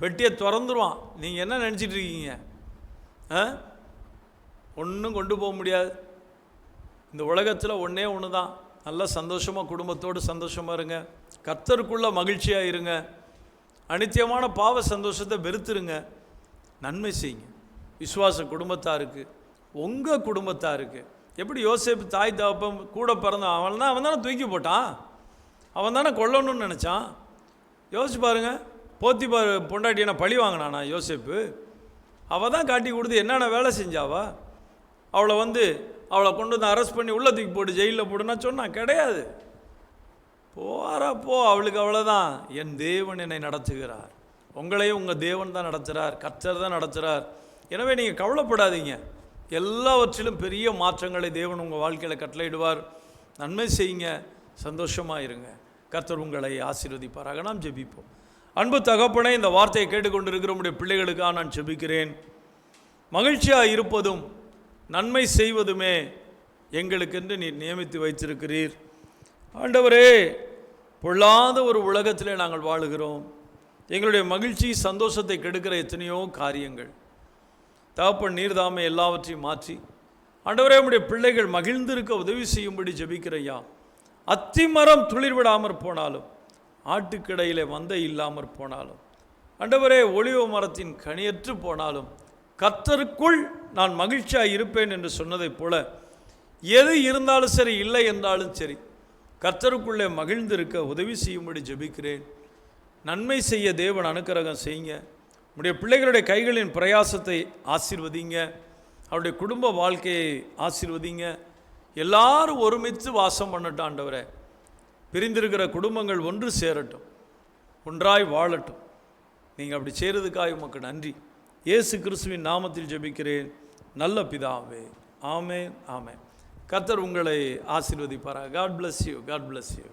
பெட்டியை திறந்துருவான். நீங்கள் என்ன நினச்சிட்டு இருக்கீங்க? ஒன்றும் கொண்டு போக முடியாது. இந்த உலகத்தில் ஒன்றே ஒன்று தான். நல்லா சந்தோஷமாக குடும்பத்தோடு சந்தோஷமாக இருங்க, கர்த்தருக்குள்ள மகிழ்ச்சியாக இருங்க, அனித்தியமான பாவ சந்தோஷத்தை வெறுத்துருங்க, நன்மை செய்யுங்க. விசுவாச குடும்பத்தாருக்கு, உங்கள் குடும்பத்தாருக்கு. எப்படி யோசேப்பு தாய் தகப்பன் கூட பிறந்தான், அவன் தானே தூக்கி போட்டான், அவன் தானே கொல்லணும்னு நினச்சான். யோசிச்சு பாருங்கள், போத்திபார் பொண்டாட்டி என்ன பழி வாங்கினானா யோசேப்பு? அவள் தான் காட்டி கொடுத்து என்னென்ன வேலை செஞ்சாவா? அவளை கொண்டு வந்து அரெஸ்ட் பண்ணி உள்ள தூக்கி போட்டு ஜெயிலில் போடுன்னா சொன்னான்? கிடையாது. போகிறப்போ அவளுக்கு அவ்வளோதான். என் தேவன் என்னை நடத்துகிறார், உங்களையும் உங்கள் தேவன் தான் நடத்துகிறார், கர்த்தர் தான் நடத்துகிறார். எனவே நீங்கள் கவலைப்படாதீங்க. எல்லாவற்றிலும் பெரிய மாற்றங்களை தேவன் உங்கள் வாழ்க்கையில் கட்டளையிடுவார். நன்மை செய்யுங்க, சந்தோஷமாக இருங்க. கர்த்தர் உங்களை ஆசீர்வதிப்பாராக. நாம் ஜெபிப்போம். அன்பு தகப்பனே, இந்த வார்த்தையை கேட்டுக்கொண்டிருக்கிற உடைய பிள்ளைகளுக்காக நான் ஜெபிக்கிறேன். மகிழ்ச்சியாக இருப்பதும் நன்மை செய்வதுமே எங்களுக்கென்று நீர் நியமித்து வைத்திருக்கிறீர். ஆண்டவரே, பொல்லாத ஒரு உலகத்திலே நாங்கள் வாழுகிறோம். எங்களுடைய மகிழ்ச்சி சந்தோஷத்தை கெடுக்கிற எத்தனையோ காரியங்கள். தகப்பன் நீர்தாமே எல்லாவற்றையும் மாற்றி ஆண்டவரே உம்முடைய பிள்ளைகள் மகிழ்ந்திருக்க உதவி செய்யும்படி ஜெபிக்கிறையா. அத்திமரம் துளிர் விடாமற் போனாலும், ஆட்டுக்கிடையிலே மந்தை இல்லாமற் போனாலும், ஆண்டவரே ஒலிவ மரத்தின் கனியற்று போனாலும், கர்த்தருக்குள் நான் மகிழ்ச்சியாக இருப்பேன் என்று சொன்னதைப் போல, எது இருந்தாலும் சரி, இல்லை என்றாலும் சரி, கர்த்தருக்குள்ளே மகிழ்ந்திருக்க உதவி செய்யும்படி ஜெபிக்கிறேன். நன்மை செய்ய தேவன் அனுக்கிரகம் செய்யுங்க. உடைய பிள்ளைகளுடைய கைகளின் பிரயாசத்தை ஆசீர்வதிங்க. அவருடைய குடும்ப வாழ்க்கையை ஆசீர்வதிங்க. எல்லாரும் ஒருமித்து வாசம் பண்ணட்டும். ஆண்டவரே, பிரிந்திருக்கிற குடும்பங்கள் ஒன்று சேரட்டும், ஒன்றாய் வாழட்டும். நீங்கள் அப்படி செய்கிறதுக்காக உமக்கு நன்றி. இயேசு கிறிஸ்துவின் நாமத்தில் ஜெபிக்கிறேன் நல்ல பிதாவே. ஆமென், ஆமென். கர்த்தர் உங்களை ஆசீர்வதிப்பாராக. God bless you. God bless you.